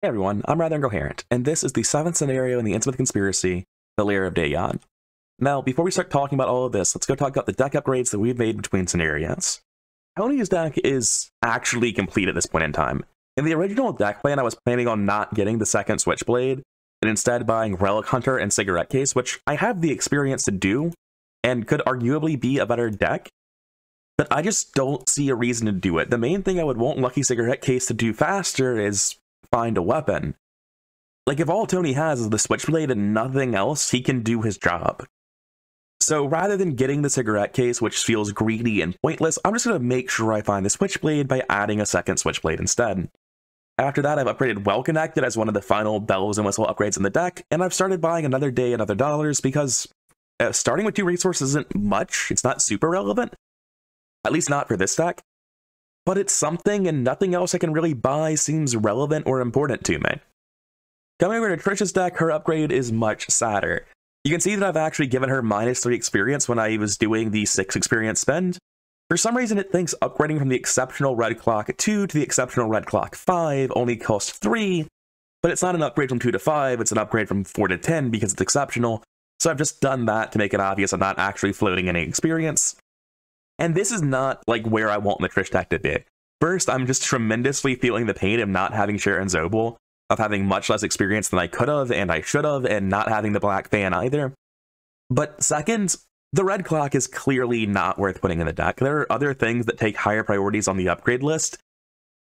Hey everyone, I'm rather incoherent, and this is the 7th scenario in the Innsmouth Conspiracy, the Lair of Dagon. Now, before we start talking about all of this, let's go talk about the deck upgrades that we've made between scenarios. Tony's deck is actually complete at this point in time. In the original deck plan, I was planning on not getting the second Switchblade, and instead buying Relic Hunter and Cigarette Case, which I have the experience to do, and could arguably be a better deck, but I just don't see a reason to do it. The main thing I would want Lucky Cigarette Case to do faster is find a weapon. Like, if all Tony has is the Switchblade and nothing else, he can do his job. So rather than getting the Cigarette Case, which feels greedy and pointless, I'm just going to make sure I find the Switchblade by adding a second Switchblade instead. After that, I've upgraded Well Connected as one of the final bells and whistle upgrades in the deck, and I've started buying Another Day, Another Dollars because starting with 2 resources isn't much. It's not super relevant, at least not for this deck, but it's something, and nothing else I can really buy seems relevant or important to me. Coming over to Trish's deck, her upgrade is much sadder. You can see that I've actually given her -3 experience when I was doing the 6 experience spend. For some reason, it thinks upgrading from the Exceptional Red Clock 2 to the Exceptional Red Clock 5 only costs 3, but it's not an upgrade from 2 to 5, it's an upgrade from 4 to 10 because it's exceptional. So I've just done that to make it obvious I'm not actually floating any experience. And this is not like where I want the Trish deck to be. First, I'm just tremendously feeling the pain of not having Sharon Zobel, of having much less experience than I could have and I should have, and not having the Black Fan either. But second, the Red Clock is clearly not worth putting in the deck. There are other things that take higher priorities on the upgrade list,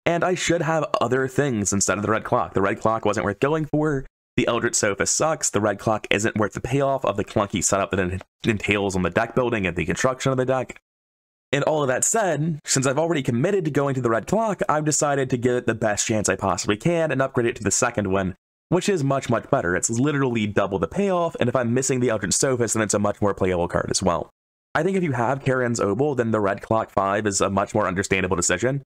and I should have other things instead of the Red Clock. The Red Clock wasn't worth going for, the Eldritch Sofa sucks, the Red Clock isn't worth the payoff of the clunky setup that it entails on the deck building and the construction of the deck. And all of that said, since I've already committed to going to the Red Clock, I've decided to give it the best chance I possibly can and upgrade it to the second one, which is much, much better. It's literally double the payoff, and if I'm missing the Eldritch Sophist, then it's a much more playable card as well. I think if you have Karen's Obel, then the Red Clock 5 is a much more understandable decision,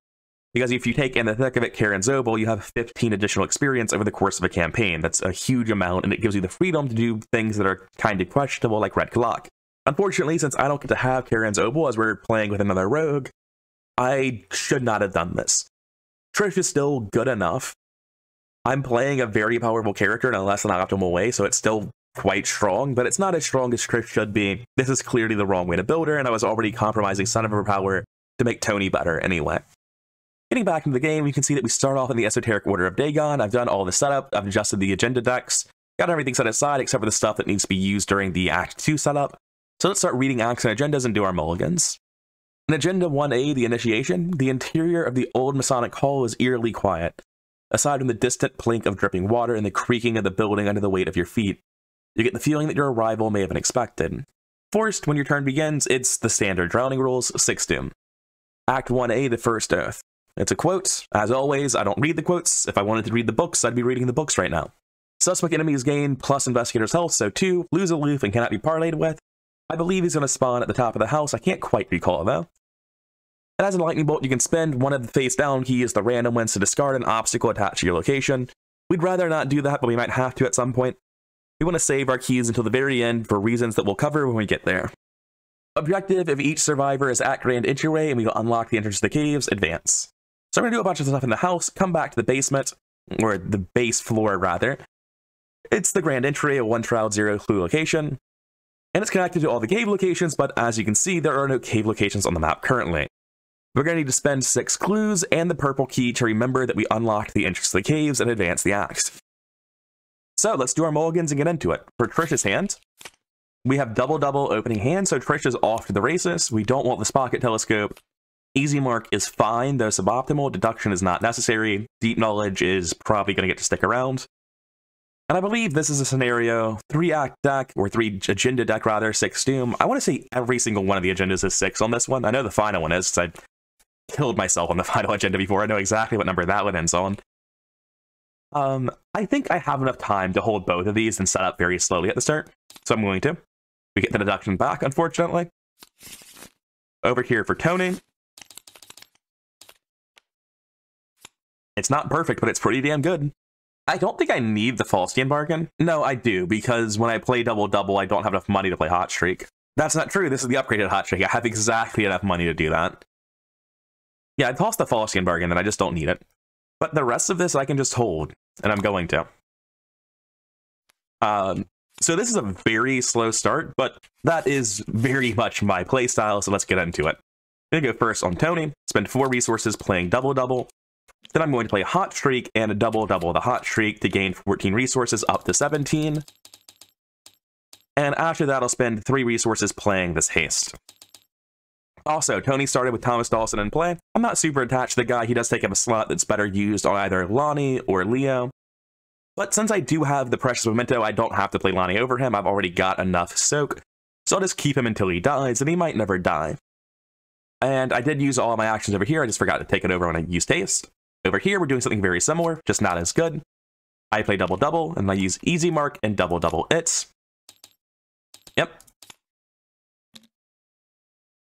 because if you take in the thick of it Karen's Obel, you have 15 additional experience over the course of a campaign. That's a huge amount, and it gives you the freedom to do things that are kind of questionable, like Red Clock. Unfortunately, since I don't get to have Karen's Obel as we're playing with another rogue, I should not have done this. Trish is still good enough. I'm playing a very powerful character in a less than optimal way, so it's still quite strong, but it's not as strong as Trish should be. This is clearly the wrong way to build her, and I was already compromising some of her power to make Tony better anyway. Getting back into the game, you can see that we start off in the Esoteric Order of Dagon. I've done all the setup, I've adjusted the agenda decks, got everything set aside except for the stuff that needs to be used during the Act 2 setup. So let's start reading acts and agendas and do our mulligans. In Agenda 1A, the Initiation, the interior of the old Masonic Hall is eerily quiet. Aside from the distant plink of dripping water and the creaking of the building under the weight of your feet, you get the feeling that your arrival may have been expected. First, when your turn begins, it's the standard drowning rules, 6 Doom. Act 1A, the First Oath. It's a quote. As always, I don't read the quotes. If I wanted to read the books, I'd be reading the books right now. Suspect enemies gain plus investigator's health, so 2, lose aloof and cannot be parlayed with. I believe he's going to spawn at the top of the house. I can't quite recall it, though. And as a lightning bolt, you can spend one of the face-down keys, the random ones, to discard an obstacle attached to your location. We'd rather not do that, but we might have to at some point. We want to save our keys until the very end for reasons that we'll cover when we get there. Objective, if each survivor is at Grand Entryway and we will unlock the entrance to the caves, advance. So I'm going to do a bunch of stuff in the house, come back to the basement, or the base floor, rather. It's the Grand Entryway, a 1 Shroud 0 clue location. And it's connected to all the cave locations, but as you can see, there are no cave locations on the map currently. We're going to need to spend 6 clues and the purple key to remember that we unlocked the entrance to the caves and advance the act. So let's do our mulligans and get into it. For Trish's hand, we have double-double opening hand, so Trish is off to the races. We don't want the Pocket Telescope. Easy Mark is fine, though suboptimal. Deduction is not necessary. Deep Knowledge is probably going to get to stick around. And I believe this is a scenario, 3-act deck, or 3-agenda deck rather, 6 Doom. I want to say every single one of the agendas is 6 on this one. I know the final one is, because I killed myself on the final agenda before. I know exactly what number that one ends on. I think I have enough time to hold both of these and set up very slowly at the start, so I'm going to. We get the deduction back, unfortunately. Over here for Tony. It's not perfect, but it's pretty damn good. I don't think I need the Faustian Bargain. No, I do, because when I play double-double, I don't have enough money to play Hot Streak. That's not true. This is the upgraded Hot Streak. I have exactly enough money to do that. Yeah, I tossed the Faustian Bargain, and I just don't need it. But the rest of this I can just hold. and I'm going to. So this is a very slow start, but that is very much my playstyle, so let's get into it. I'm going to go first on Tony, spend 4 resources playing double-double. Then I'm going to play Hot Streak and a double-double the Hot Streak to gain 14 resources up to 17. And after that, I'll spend 3 resources playing this Haste. Also, Tony started with Thomas Dawson in play. I'm not super attached to the guy. He does take up a slot that's better used on either Lonnie or Leo. But since I do have the Precious Memento, I don't have to play Lonnie over him. I've already got enough Soak. So I'll just keep him until he dies, and he might never die. And I did use all my actions over here. I just forgot to take it over when I used Haste. Over here, we're doing something very similar, just not as good. I play double-double, and I use Easy Mark and double-double It's. Yep.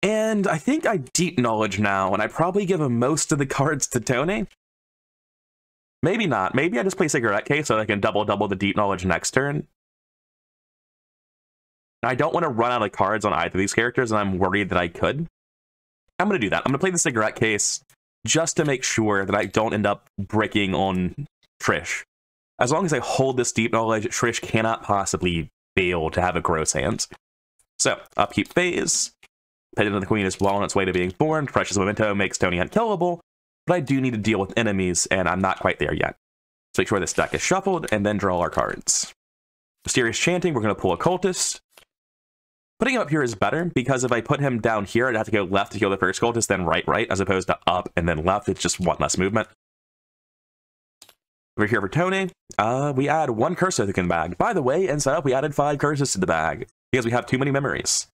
And I think I Deep Knowledge now, and I probably give him most of the cards to Tony. Maybe not. Maybe I just play Cigarette Case so I can double-double the Deep Knowledge next turn. I don't want to run out of cards on either of these characters, and I'm worried that I could. I'm going to do that. I'm going to play the Cigarette Case just to make sure that I don't end up bricking on Trish. As long as I hold this Deep Knowledge, Trish cannot possibly fail to have a gross hand. So, upkeep phase. Pendant of the Queen is well on its way to being formed. Precious Memento makes Tony unkillable, but I do need to deal with enemies, and I'm not quite there yet. So make sure this deck is shuffled, and then draw our cards. Mysterious Chanting, we're going to pull Occultist. Putting him up here is better, because if I put him down here, I'd have to go left to kill the first cultist, then right, as opposed to up and then left. It's just one less movement. Over here for Tony, we add 1 Curse Token in the bag. By the way, in setup, we added 5 curses to the bag, because we have too many memories.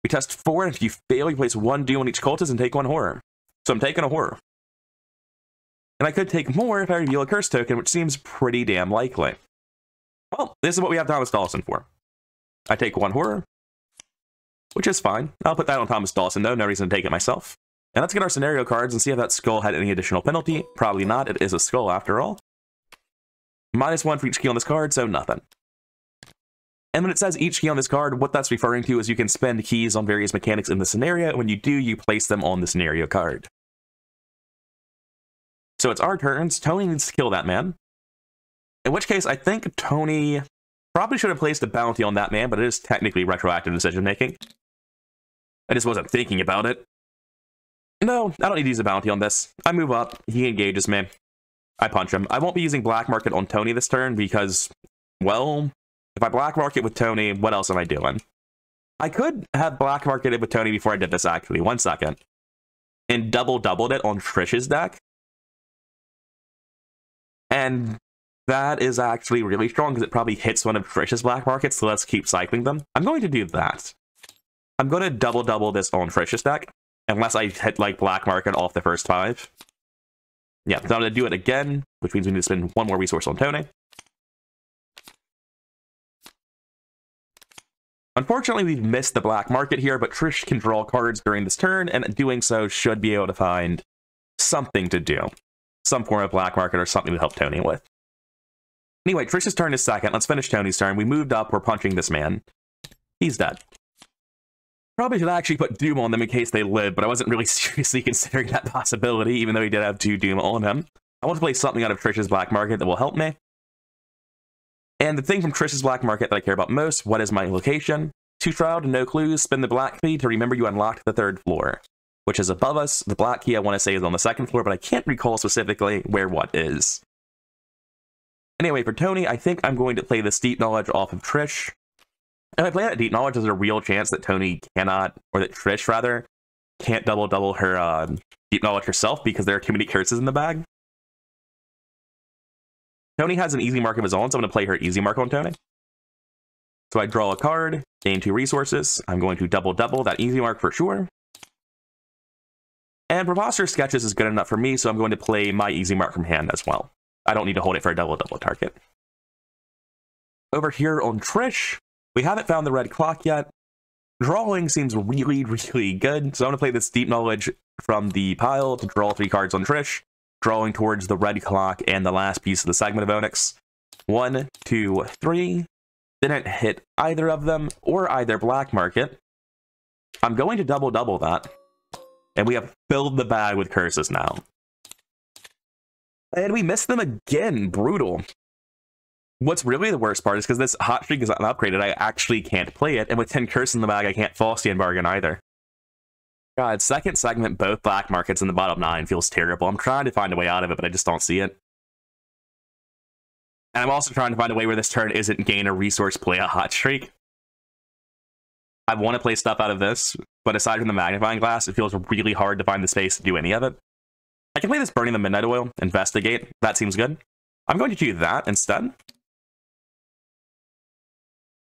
We test 4, and if you fail, you place 1 Doom on each cultist and take 1 Horror. So I'm taking a Horror. And I could take more if I reveal a Curse Token, which seems pretty damn likely. Well, this is what we have Thomas Dawson for. I take 1 Horror, which is fine. I'll put that on Thomas Dawson, though. No reason to take it myself. And let's get our scenario cards and see if that skull had any additional penalty. Probably not. It is a skull, after all. -1 for each key on this card, so nothing. And when it says each key on this card, what that's referring to is you can spend keys on various mechanics in the scenario. When you do, you place them on the scenario card. So it's our turns. Tony needs to kill that man. In which case, I think Tony probably should have placed a bounty on that man, but it is technically retroactive decision-making. I just wasn't thinking about it. No, I don't need to use a bounty on this. I move up. He engages me. I punch him. I won't be using Black Market on Tony this turn because, well, if I Black Market with Tony, what else am I doing? I could have Black Marketed with Tony before I did this, actually. 1 second. And doubled it on Trish's deck. And that is actually really strong because it probably hits one of Trish's Black Markets, so let's keep cycling them. I'm going to do that. I'm going to double this on Trish's deck, unless I hit, like, Black Market off the first 5. Yeah, so I'm going to do it again, which means we need to spend 1 more resource on Tony. Unfortunately, we've missed the Black Market here, but Trish can draw cards during this turn, and doing so should be able to find something to do. Some form of Black Market or something to help Tony with. Anyway, Trish's turn is second. Let's finish Tony's turn. We moved up. We're punching this man. He's dead. Probably should actually put Doom on them in case they live, but I wasn't really seriously considering that possibility, even though he did have 2 Doom on him. I want to play something out of Trish's Black Market that will help me. And the thing from Trish's Black Market that I care about most, what is my location? 2 Shroud, no clues, spin the black key to remember you unlocked the 3rd floor, which is above us. The black key I want to say is on the 2nd floor, but I can't recall specifically where what is. Anyway, for Tony, I think I'm going to play this Deep Knowledge off of Trish. If I play that Deep Knowledge, there's a real chance that Tony cannot, or that Trish, rather, can't double her Deep Knowledge herself because there are too many curses in the bag. Tony has an Easy Mark of his own, so I'm going to play her Easy Mark on Tony. So I draw a card, gain 2 resources. I'm going to double that Easy Mark for sure. And Preposterous Sketches is good enough for me, so I'm going to play my Easy Mark from hand as well. I don't need to hold it for a double target. Over here on Trish, we haven't found the red clock yet. Drawing seems really good, so I'm going to play this Deep Knowledge from the pile to draw 3 cards on Trish, drawing towards the red clock and the last piece of the segment of Onyx. 1, 2, 3. Didn't hit either of them, or either Black Market. I'm going to double that. And we have filled the bag with curses now. And we missed them again. Brutal. What's really the worst part is because this hot streak is not upgraded, I actually can't play it. And with 10 curses in the bag, I can't Faustian bargain either. God, second segment, both black markets in the bottom 9 feels terrible. I'm trying to find a way out of it, but I just don't see it. And I'm also trying to find a way where this turn isn't gain a resource, play a hot streak. I want to play stuff out of this, but aside from the magnifying glass, it feels really hard to find the space to do any of it. I can play this Burning the Midnight Oil, Investigate. That seems good. I'm going to do that instead.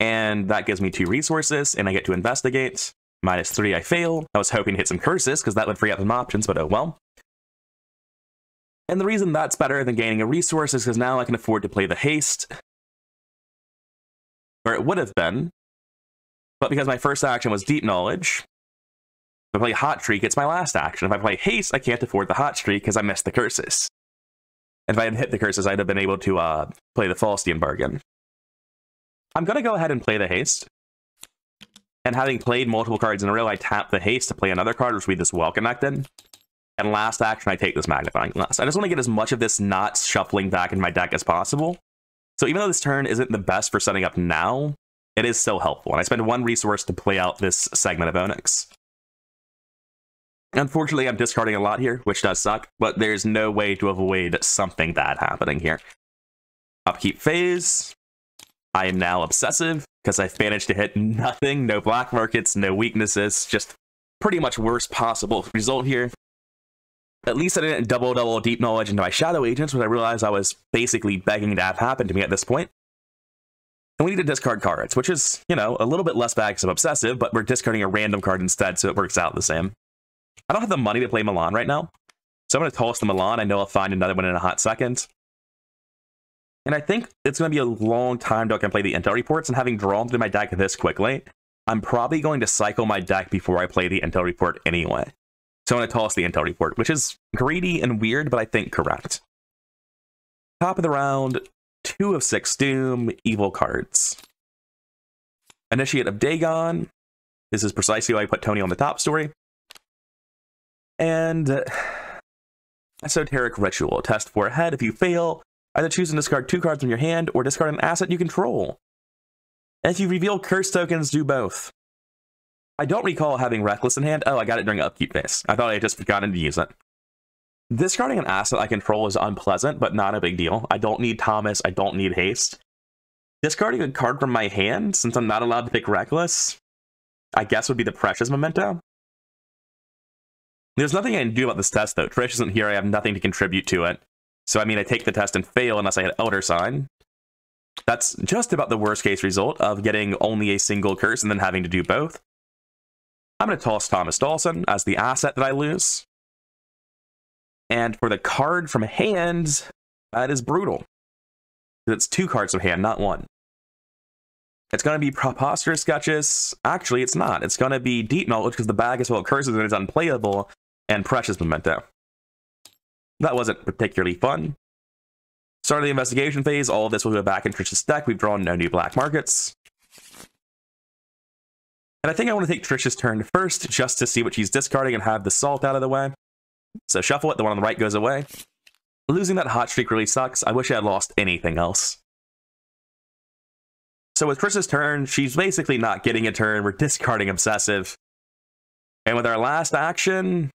And that gives me 2 resources, and I get to Investigate. -3, I fail. I was hoping to hit some curses, because that would free up some options, but oh well. And the reason that's better than gaining a resource is because now I can afford to play the haste. Or it would have been. But because my first action was Deep Knowledge, if I play Hot Streak, it's my last action. If I play Haste, I can't afford the Hot Streak because I missed the curses. If I had hit the curses, I'd have been able to play the Faustian bargain. I'm going to go ahead and play the Haste. And having played multiple cards in a row, I tap the Haste to play another card, which will be this Well Connected. And last action, I take this Magnifying Glass. I just want to get as much of this not shuffling back in my deck as possible. So even though this turn isn't the best for setting up now, it is still helpful. And I spend 1 resource to play out this segment of Onyx. Unfortunately, I'm discarding a lot here, which does suck, but there's no way to avoid something bad happening here. Upkeep phase. I am now obsessive, because I've managed to hit nothing, no black markets, no weaknesses, just pretty much worst possible result here. At least I didn't double Deep Knowledge into my Shadow Agents, which I realized I was basically begging to have happen to me at this point. And we need to discard cards, which is, you know, a little bit less bad because I'm obsessive, but we're discarding a random card instead, so it works out the same. I don't have the money to play Milan right now, so I'm going to toss the Milan. I know I'll find another one in a hot second. And I think it's going to be a long time till I can play the Intel Reports, and having drawn through my deck this quickly, I'm probably going to cycle my deck before I play the Intel Report anyway. So I'm going to toss the Intel Report, which is greedy and weird, but I think correct. Top of the round, 2 of 6 Doom, evil cards. Initiate of Dagon. This is precisely why I put Tony on the top story. And Esoteric Ritual. Test 4 ahead. If you fail, either choose and discard 2 cards from your hand or discard an asset you control. And if you reveal curse tokens, do both. I don't recall having Reckless in hand. Oh, I got it during upkeep phase. I thought I had just forgotten to use it. Discarding an asset I control is unpleasant, but not a big deal. I don't need Thomas. I don't need haste. Discarding a card from my hand, since I'm not allowed to pick Reckless, I guess would be the Precious Memento. There's nothing I can do about this test, though. Trish isn't here. I have nothing to contribute to it. So, I mean, I take the test and fail unless I hit Elder Sign. That's just about the worst case result of getting only a single curse and then having to do both. I'm going to toss Thomas Dawson as the asset that I lose. And for the card from hand, that is brutal. It's 2 cards from hand, not 1. It's going to be Preposterous Sketches. Actually, it's not. It's going to be Deep Knowledge because the bag is full of curses and it's unplayable, and Precious Memento. That wasn't particularly fun. Start of the investigation phase. All of this will go back in Trish's deck. We've drawn no new black markets. And I think I want to take Trish's turn first, just to see what she's discarding and have the salt out of the way. So shuffle it, the one on the right goes away. Losing that hot streak really sucks. I wish I had lost anything else. So with Trish's turn, she's basically not getting a turn. We're discarding Obsessive. And with our last action,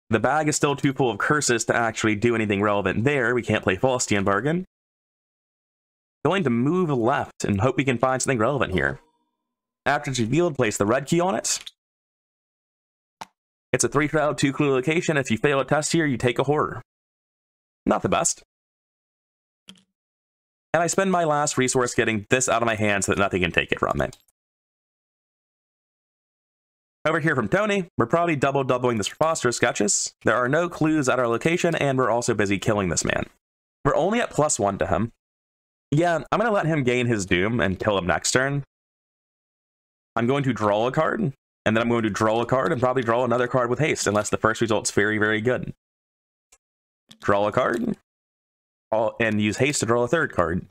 the bag is still too full of curses to actually do anything relevant there. We can't play Faustian Bargain. Going to move left and hope we can find something relevant here. After it's revealed, place the red key on it. It's a 3-shroud, 2-clue location. If you fail a test here, you take a horror. Not the best. And I spend my last resource getting this out of my hand so that nothing can take it from me. Over here from Tony, we're probably doubling this Preposterous Sketches. There are no clues at our location, and we're also busy killing this man. We're only at +1 to him. Yeah, I'm going to let him gain his doom and kill him next turn. I'm going to draw a card, and then I'm going to draw a card and probably draw another card with haste, unless the first result's very, very good. Draw a card, and use haste to draw a third card.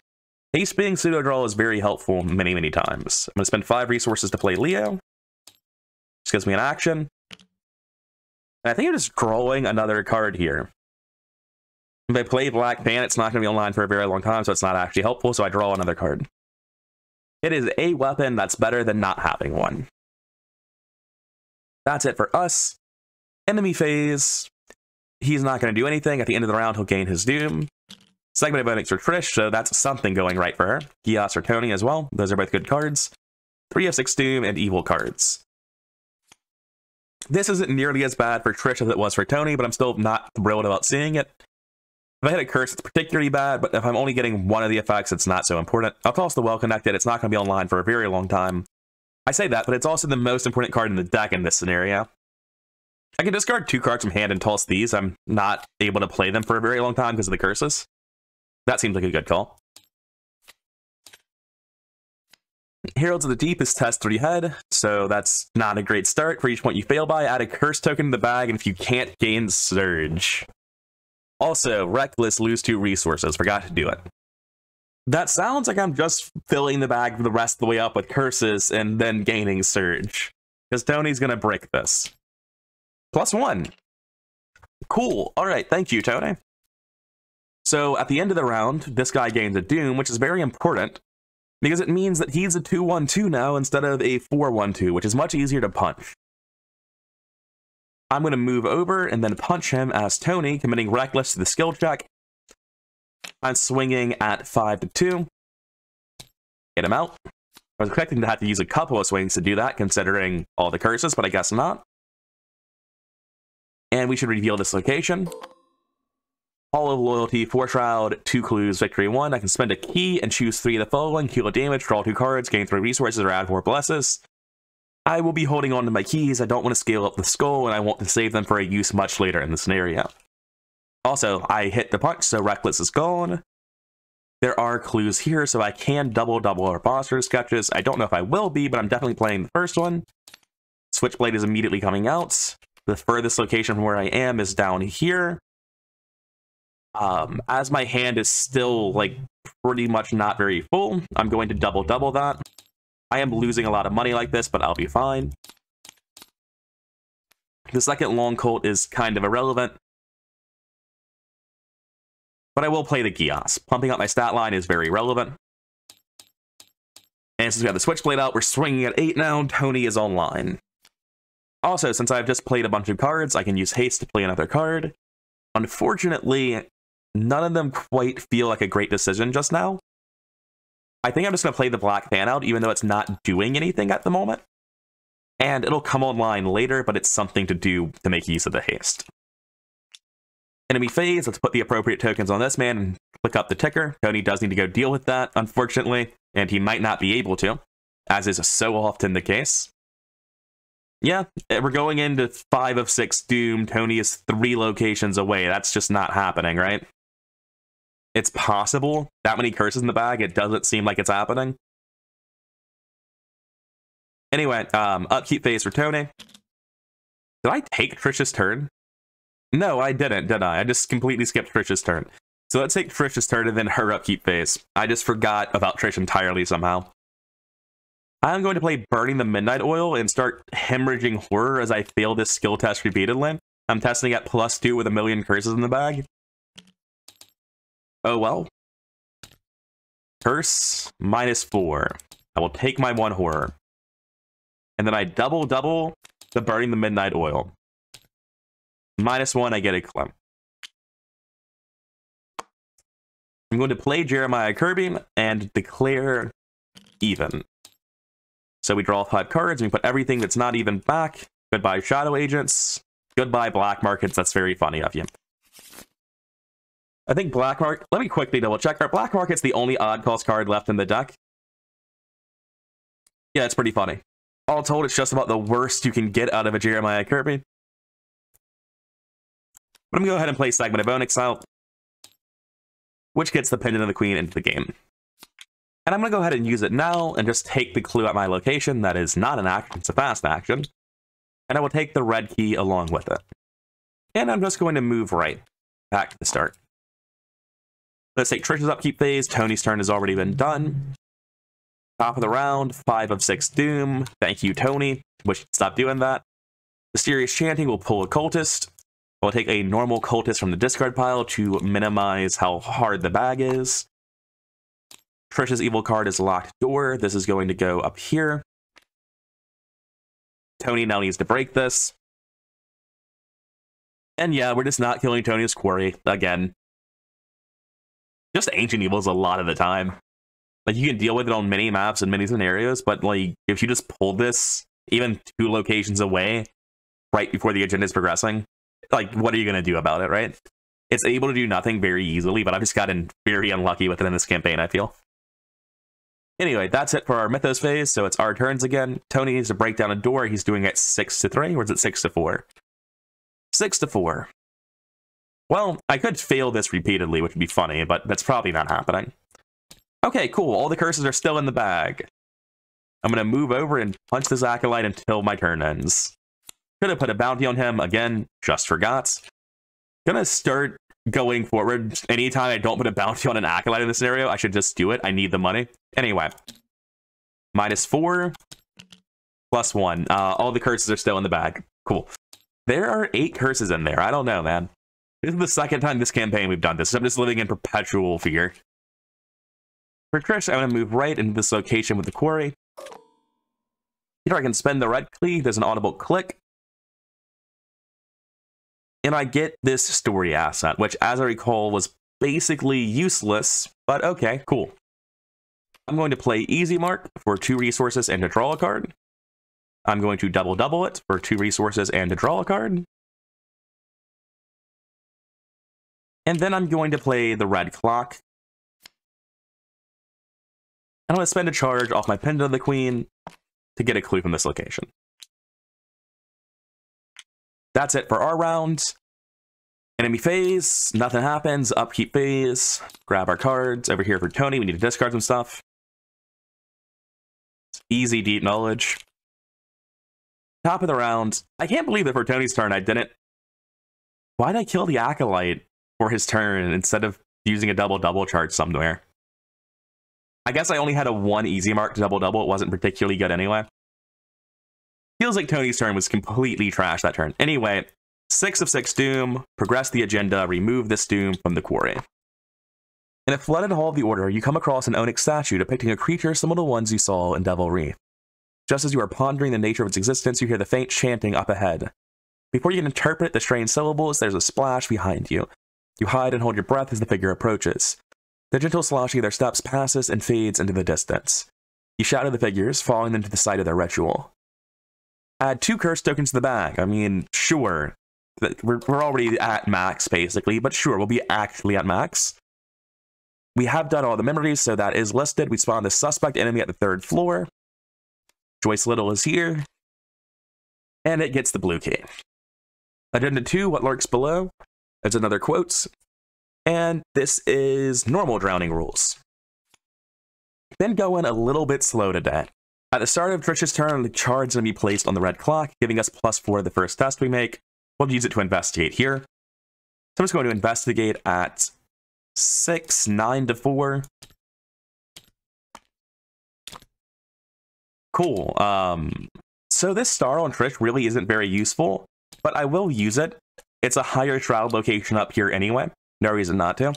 Haste being pseudo-draw is very helpful many, many times. I'm going to spend 5 resources to play Leo. This gives me an action. And I think I'm just drawing another card here. If I play Black Pan, it's not going to be online for a very long time, so it's not actually helpful, so I draw another card. It is a weapon that's better than not having one. That's it for us. Enemy phase. He's not going to do anything. At the end of the round, he'll gain his doom. Segment of bonus for Trish, so that's something going right for her. Gios or Tony as well. Those are both good cards. 3 of 6 doom and evil cards. This isn't nearly as bad for Trish as it was for Tony, but I'm still not thrilled about seeing it. If I hit a curse, it's particularly bad, but if I'm only getting one of the effects, it's not so important. I'll toss the well-connected. It's not going to be online for a very long time. I say that, but it's also the most important card in the deck in this scenario. I can discard 2 cards from hand and toss these. I'm not able to play them for a very long time because of the curses. That seems like a good call. Heralds of the Deep is test 3 head, so that's not a great start. For each point you fail by, add a curse token to the bag, and if you can't, gain Surge. Also, Reckless, lose 2 resources. Forgot to do it. That sounds like I'm just filling the bag for the rest of the way up with curses and then gaining Surge. Because Tony's going to break this. +1. Cool. Alright, thank you, Tony. So, at the end of the round, this guy gains a Doom, which is very important, because it means that he's a 2/1/2 now instead of a 4/1/2, which is much easier to punch. I'm going to move over and then punch him as Tony, committing Reckless to the skill check. I'm swinging at 5-2. Get him out. I was expecting to have to use a couple of swings to do that, considering all the curses, but I guess not. And we should reveal this location. Hall of Loyalty, 4 Shroud, 2 Clues, Victory 1. I can spend a key and choose 3 of the following. Heal damage, draw 2 cards, gain 3 resources, or add 4 blesses. I will be holding on to my keys. I don't want to scale up the skull, and I want to save them for a use much later in the scenario. Also, I hit the punch, so Reckless is gone. There are clues here, so I can double our boss sketches. I don't know if I will be, but I'm definitely playing the first one. Switchblade is immediately coming out. The furthest location from where I am is down here. As my hand is still, like, pretty much not very full, I'm going to double that. I am losing a lot of money like this, but I'll be fine. The second Long Colt is kind of irrelevant. But I will play the Gios. Pumping up my stat line is very relevant. And since we have the Switchblade out, we're swinging at 8 now. Tony is online. Also, since I've just played a bunch of cards, I can use haste to play another card. Unfortunately, none of them quite feel like a great decision just now. I think I'm just going to play the Black Fan out, even though it's not doing anything at the moment. And it'll come online later, but it's something to do to make use of the haste. Enemy phase, let's put the appropriate tokens on this man and click up the ticker. Tony does need to go deal with that, unfortunately, and he might not be able to, as is so often the case. Yeah, we're going into 5 of 6 Doom. Tony is 3 locations away. That's just not happening, right? It's possible. That many curses in the bag, it doesn't seem like it's happening. Anyway, upkeep phase for Tony. Did I take Trish's turn? No, I didn't, did I? I just completely skipped Trish's turn. So let's take Trish's turn and then her upkeep phase. I just forgot about Trish entirely somehow. I'm going to play Burning the Midnight Oil and start hemorrhaging horror as I fail this skill test repeatedly. I'm testing at +2 with 1,000,000 curses in the bag. Oh well. Curse, -4. I will take my 1 horror. And then I double the Burning the Midnight Oil. -1, I get a clump. I'm going to play Jeremiah Kirby and declare even. So we draw 5 cards, and we put everything that's not even back. Goodbye, Shadow Agents. Goodbye, Black Markets. That's very funny of you. I think Black Market... Let me quickly double check. Are Black Market's the only odd cost card left in the deck? Yeah, it's pretty funny. All told, it's just about the worst you can get out of a Jeremiah Kirby. But I'm going to go ahead and play Segment of Bone Exile, which gets the Pendant of the Queen into the game. And I'm going to go ahead and use it now and just take the clue at my location. That is not an action, it's a fast action. And I will take the red key along with it. And I'm just going to move right back to the start. Let's take Trish's upkeep phase. Tony's turn has already been done. Top of the round, 5 of 6 Doom. Thank you, Tony. Wish you'd stop doing that. Mysterious Chanting will pull a Cultist. We'll take a normal cultist from the discard pile to minimize how hard the bag is. Trish's evil card is locked door. This is going to go up here. Tony now needs to break this. And yeah, we're just not killing Tony's quarry again. Just Ancient Evils a lot of the time. Like, you can deal with it on many maps and many scenarios, but like, if you just pull this even 2 locations away right before the agenda is progressing, like, what are you going to do about it, right? It's able to do nothing very easily, but I've just gotten very unlucky with it in this campaign, I feel. Anyway, that's it for our Mythos phase, so it's our turns again. Tony needs to break down a door. He's doing it 6-3, or is it 6-4? 6-4. Well, I could fail this repeatedly, which would be funny, but that's probably not happening. Okay, cool. All the curses are still in the bag. I'm going to move over and punch this Acolyte until my turn ends. Gonna put a bounty on him, again, just forgot. Gonna start going forward. Anytime I don't put a bounty on an Acolyte in this scenario, I should just do it. I need the money. Anyway. -4. +1. All the curses are still in the bag. Cool. There are 8 curses in there. I don't know, man. This is the second time this campaign we've done this. I'm just living in perpetual fear. For Trish, I'm gonna move right into this location with the quarry. Here I can spend the red key. There's an audible click. And I get this story asset, which, as I recall, was basically useless, but okay, cool. I'm going to play Easy Mark for 2 resources and to draw a card. I'm going to double it for 2 resources and to draw a card. And then I'm going to play the Red Clock. I'm going to spend a charge off my Pendant of the Queen to get a clue from this location. That's it for our round. Enemy phase, nothing happens. Upkeep phase, grab our cards. Over here for Tony, we need to discard some stuff. It's easy, deep knowledge. Top of the round. I can't believe that for Tony's turn I didn't... Why did I kill the Acolyte for his turn instead of using a double charge somewhere? I guess I only had a 1 Easy Mark to double. It wasn't particularly good anyway. Feels like Tony's turn was completely trash that turn. Anyway, 6 of 6 Doom, progress the agenda, remove this Doom from the quarry. In a flooded Hall of the Order, you come across an Onyx statue depicting a creature similar to ones you saw in Devil Reef. Just as you are pondering the nature of its existence, you hear the faint chanting up ahead. Before you can interpret the strange syllables, there's a splash behind you. You hide and hold your breath as the figure approaches. The gentle sloshing of their steps passes and fades into the distance. You shadow the figures, following them to the site of their ritual. Add 2 curse tokens to the bag. I mean, sure. We're already at max, basically, but sure, we'll be actually at max. We have done all the memories, so that is listed. We spawn the suspect enemy at the 3rd floor. Joyce Little is here. And it gets the blue key. Agenda 2, what lurks below? It's another quotes. And this is normal drowning rules. Been going a little bit slow today. At the start of Trish's turn, the charge is going to be placed on the red clock, giving us +4 the first test we make. We'll use it to investigate here. So I'm just going to investigate at 6, 9-4. Cool. So this star on Trish really isn't very useful, but I will use it. It's a higher shroud location up here anyway. No reason not to.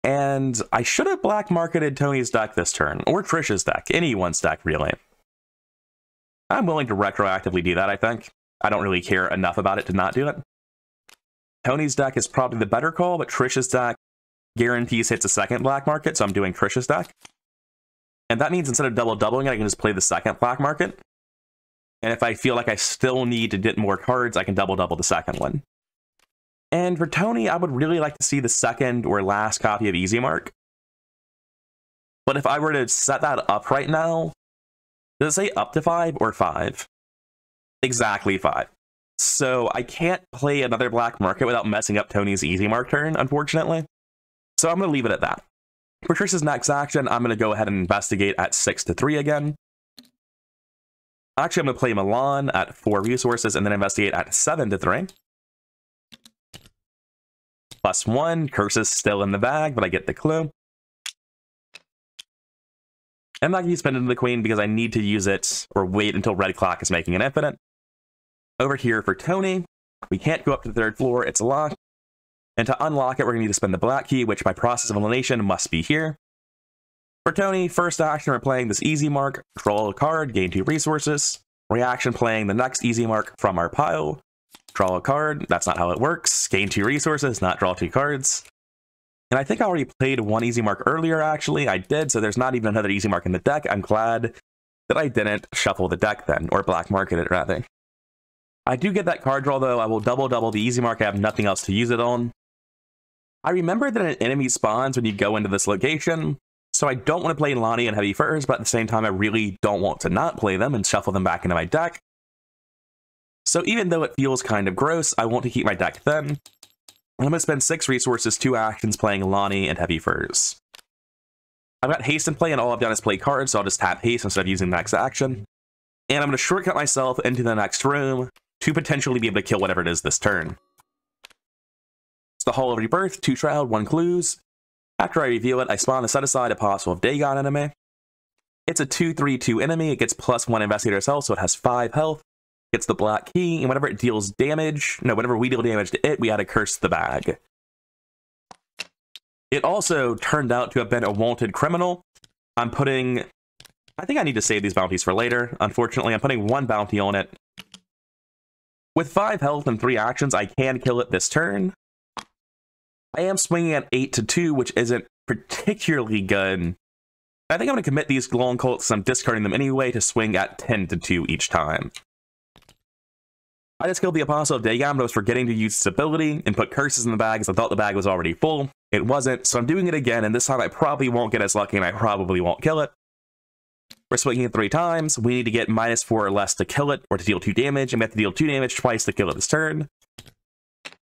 And I should have black marketed Tony's deck this turn, or Trish's deck, anyone's deck, really. I'm willing to retroactively do that, I think. I don't really care enough about it to not do it. Tony's deck is probably the better call, but Trish's deck guarantees hits a second black market, so I'm doing Trish's deck. And that means instead of doubling it, I can just play the second black market. And if I feel like I still need to get more cards, I can double the second one. And for Tony, I would really like to see the second or last copy of Easy Mark. But if I were to set that up right now, does it say up to 5 or 5? Exactly 5. So I can't play another black market without messing up Tony's Easy Mark turn, unfortunately. So I'm going to leave it at that. For Trish's next action, I'm going to go ahead and investigate at 6-3 again. Actually, I'm going to play Milan at 4 resources and then investigate at 7-3. +1, curses still in the bag, but I get the clue. I'm not going to use Pendant of the Queen because I need to use it or wait until red clock is making an infinite. Over here for Tony, We can't go up to the third floor, it's locked. And to unlock it, we're going to need to spend the black key, which by process of elimination must be here. For Tony, first action, we're playing this easy mark, draw a card, gain 2 resources. Reaction, playing the next easy mark from our pile, draw a card. That's not how it works. Gain 2 resources, not draw 2 cards. And I think I already played one easy mark earlier, actually. I did, so there's not even another easy mark in the deck. I'm glad that I didn't shuffle the deck then, or black market it, rather. I do get that card draw, though. I will double the easy mark. I have nothing else to use it on. I remember that an enemy spawns when you go into this location, so I don't want to play Lonnie and Heavy Furs, but at the same time, I really don't want to not play them and shuffle them back into my deck. So even though it feels kind of gross, I want to keep my deck thin. I'm going to spend 6 resources, 2 actions playing Lonnie and Heavy Furs. I've got haste in play, and all I've done is play cards, so I'll just tap haste instead of using the next action. And I'm going to shortcut myself into the next room to potentially be able to kill whatever it is this turn. It's the Hall of Rebirth, 2 Shroud, 1 Clues. After I reveal it, I spawn the set-aside Apostle of Dagon enemy. It's a 2/3/2 enemy. It gets +1 Investigator's health, so it has 5 health. Gets the black key, and whenever it deals damage, whenever we deal damage to it, we add a curse to the bag. It also turned out to have been a wanted criminal. I think I need to save these bounties for later. Unfortunately, I'm putting 1 bounty on it. With 5 health and 3 actions, I can kill it this turn. I am swinging at 8-2, which isn't particularly good. I think I'm going to commit these long colts, I'm discarding them anyway, to swing at 10-2 each time. I just killed the Apostle of Dagon, but I was forgetting to use its ability and put curses in the bag, because I thought the bag was already full. It wasn't, so I'm doing it again, and this time I probably won't get as lucky, and I probably won't kill it. We're swinging it 3 times. We need to get -4 or less to kill it, or to deal 2 damage, and we have to deal 2 damage twice to kill it this turn.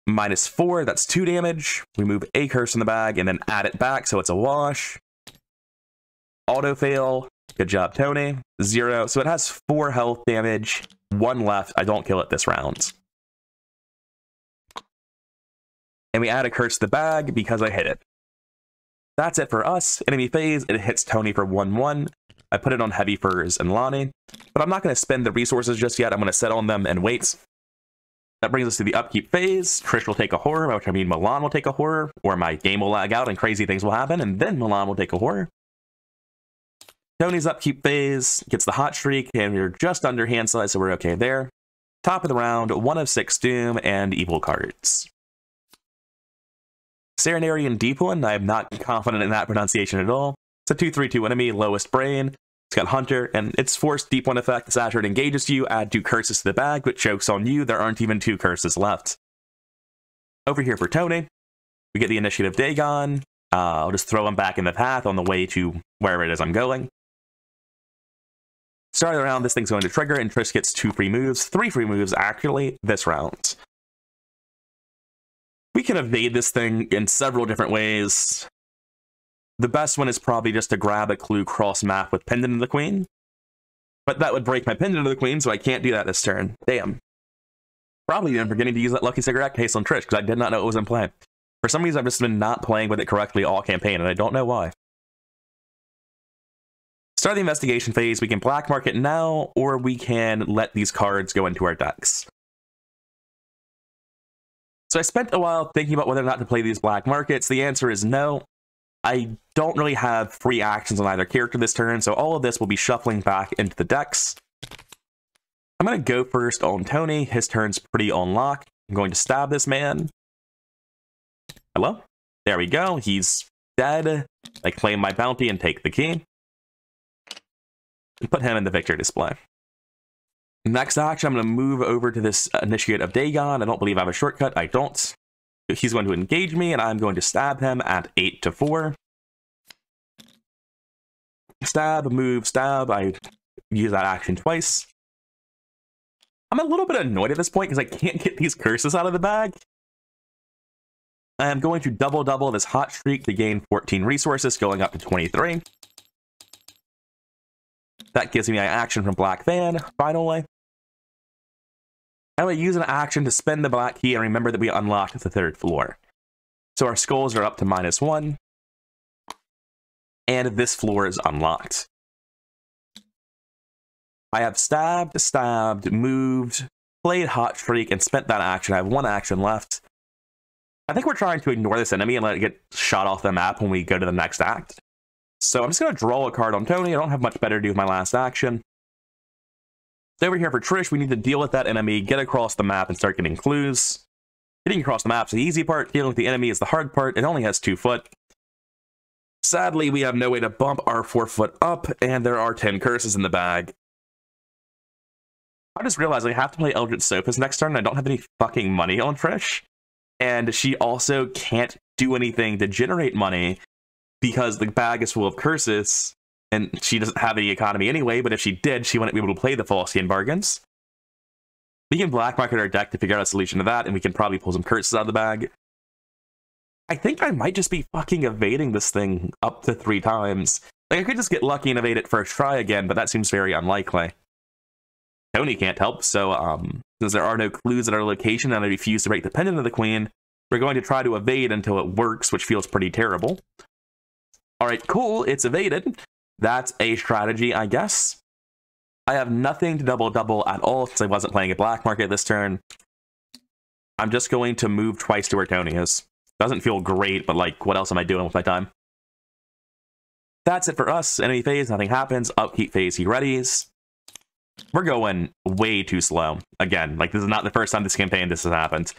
-4, that's 2 damage. We move a curse in the bag, and then add it back, so it's a wash. Auto fail. Good job, Tony. 0. So it has 4 health damage. 1 left. I don't kill it this round. And we add a curse to the bag because I hit it. That's it for us. Enemy phase, it hits Tony for 1/1. I put it on Heavy Furs and Lonnie, but I'm not going to spend the resources just yet. I'm going to set on them and wait. That brings us to the upkeep phase. Trish will take a horror, by which I mean Milan will take a horror, or my game will lag out and crazy things will happen, and then Milan will take a horror. Tony's upkeep phase gets the hot streak, and we're just under hand size, so we're okay there. Top of the round, 1 of 6 Doom and evil cards. Serenarian Deep One, I'm not confident in that pronunciation at all. It's a 2/3/2 enemy, lowest brain. It's got Hunter, and its forced Deep One effect. This after it engages you, add 2 curses to the bag, but chokes on you. There aren't even 2 curses left. Over here for Tony, we get the Initiative Dagon. I'll just throw him back in the path on the way to wherever it is I'm going. Starting the round, this thing's going to trigger, and Trish gets 2 free moves. 3 free moves, actually, this round. We can evade this thing in several different ways. The best one is probably just to grab a clue cross map with Pendant of the Queen. But that would break my Pendant of the Queen, so I can't do that this turn. Damn. Probably even forgetting to use that Lucky Cigarette case on Trish, because I did not know it was in play. For some reason, I've just been not playing with it correctly all campaign, and I don't know why. Start the investigation phase. We can black market now, or we can let these cards go into our decks. So I spent a while thinking about whether or not to play these black markets. The answer is no. I don't really have free actions on either character this turn, so all of this will be shuffling back into the decks. I'm going to go first on Tony. His turn's pretty on lock. I'm going to stab this man. Hello? There we go. He's dead. I claim my bounty and take the key. And put him in the victory display. Next action, I'm going to move over to this Initiate of Dagon. I don't believe I have a shortcut. I don't. He's going to engage me, and I'm going to stab him at 8-4. Stab, move, stab. I use that action twice. I'm a little bit annoyed at this point because I can't get these curses out of the bag. I'm going to double this hot streak to gain 14 resources, going up to 23. That gives me an action from Black Van, finally. I'm going to use an action to spend the black key and remember that we unlocked the 3rd floor. So our skulls are up to -1. And this floor is unlocked. I have stabbed, moved, played Hot Streak and spent that action. I have one action left. I think we're trying to ignore this enemy and let it get shot off the map when we go to the next act. So I'm just going to draw a card on Tony. I don't have much better to do with my last action. Over here for Trish, we need to deal with that enemy, get across the map, and start getting clues. Getting across the map is the easy part. Dealing with the enemy is the hard part. It only has 2 foot. Sadly, we have no way to bump our 4 foot up, and there are 10 curses in the bag. I just realized I have to play Eldritch Sophist next turn, and I don't have any fucking money on Trish. And she also can't do anything to generate money because the bag is full of curses, and she doesn't have any economy anyway, but if she did, she wouldn't be able to play the Falsian bargains. We can black market our deck to figure out a solution to that, and we can probably pull some curses out of the bag. I think I might just be fucking evading this thing up to 3 times. Like, I could just get lucky and evade it first try again, but that seems very unlikely. Tony can't help, so since there are no clues at our location and I refuse to break the pendant of the queen, we're going to try to evade until it works, which feels pretty terrible. Alright, cool, it's evaded. That's a strategy, I guess. I have nothing to double-double at all since I wasn't playing a black market this turn. I'm just going to move twice to where Tony is. Doesn't feel great, but like, what else am I doing with my time? That's it for us. Enemy phase, nothing happens. Upkeep phase, he readies. We're going way too slow. Again, like, this is not the first time this campaign this has happened.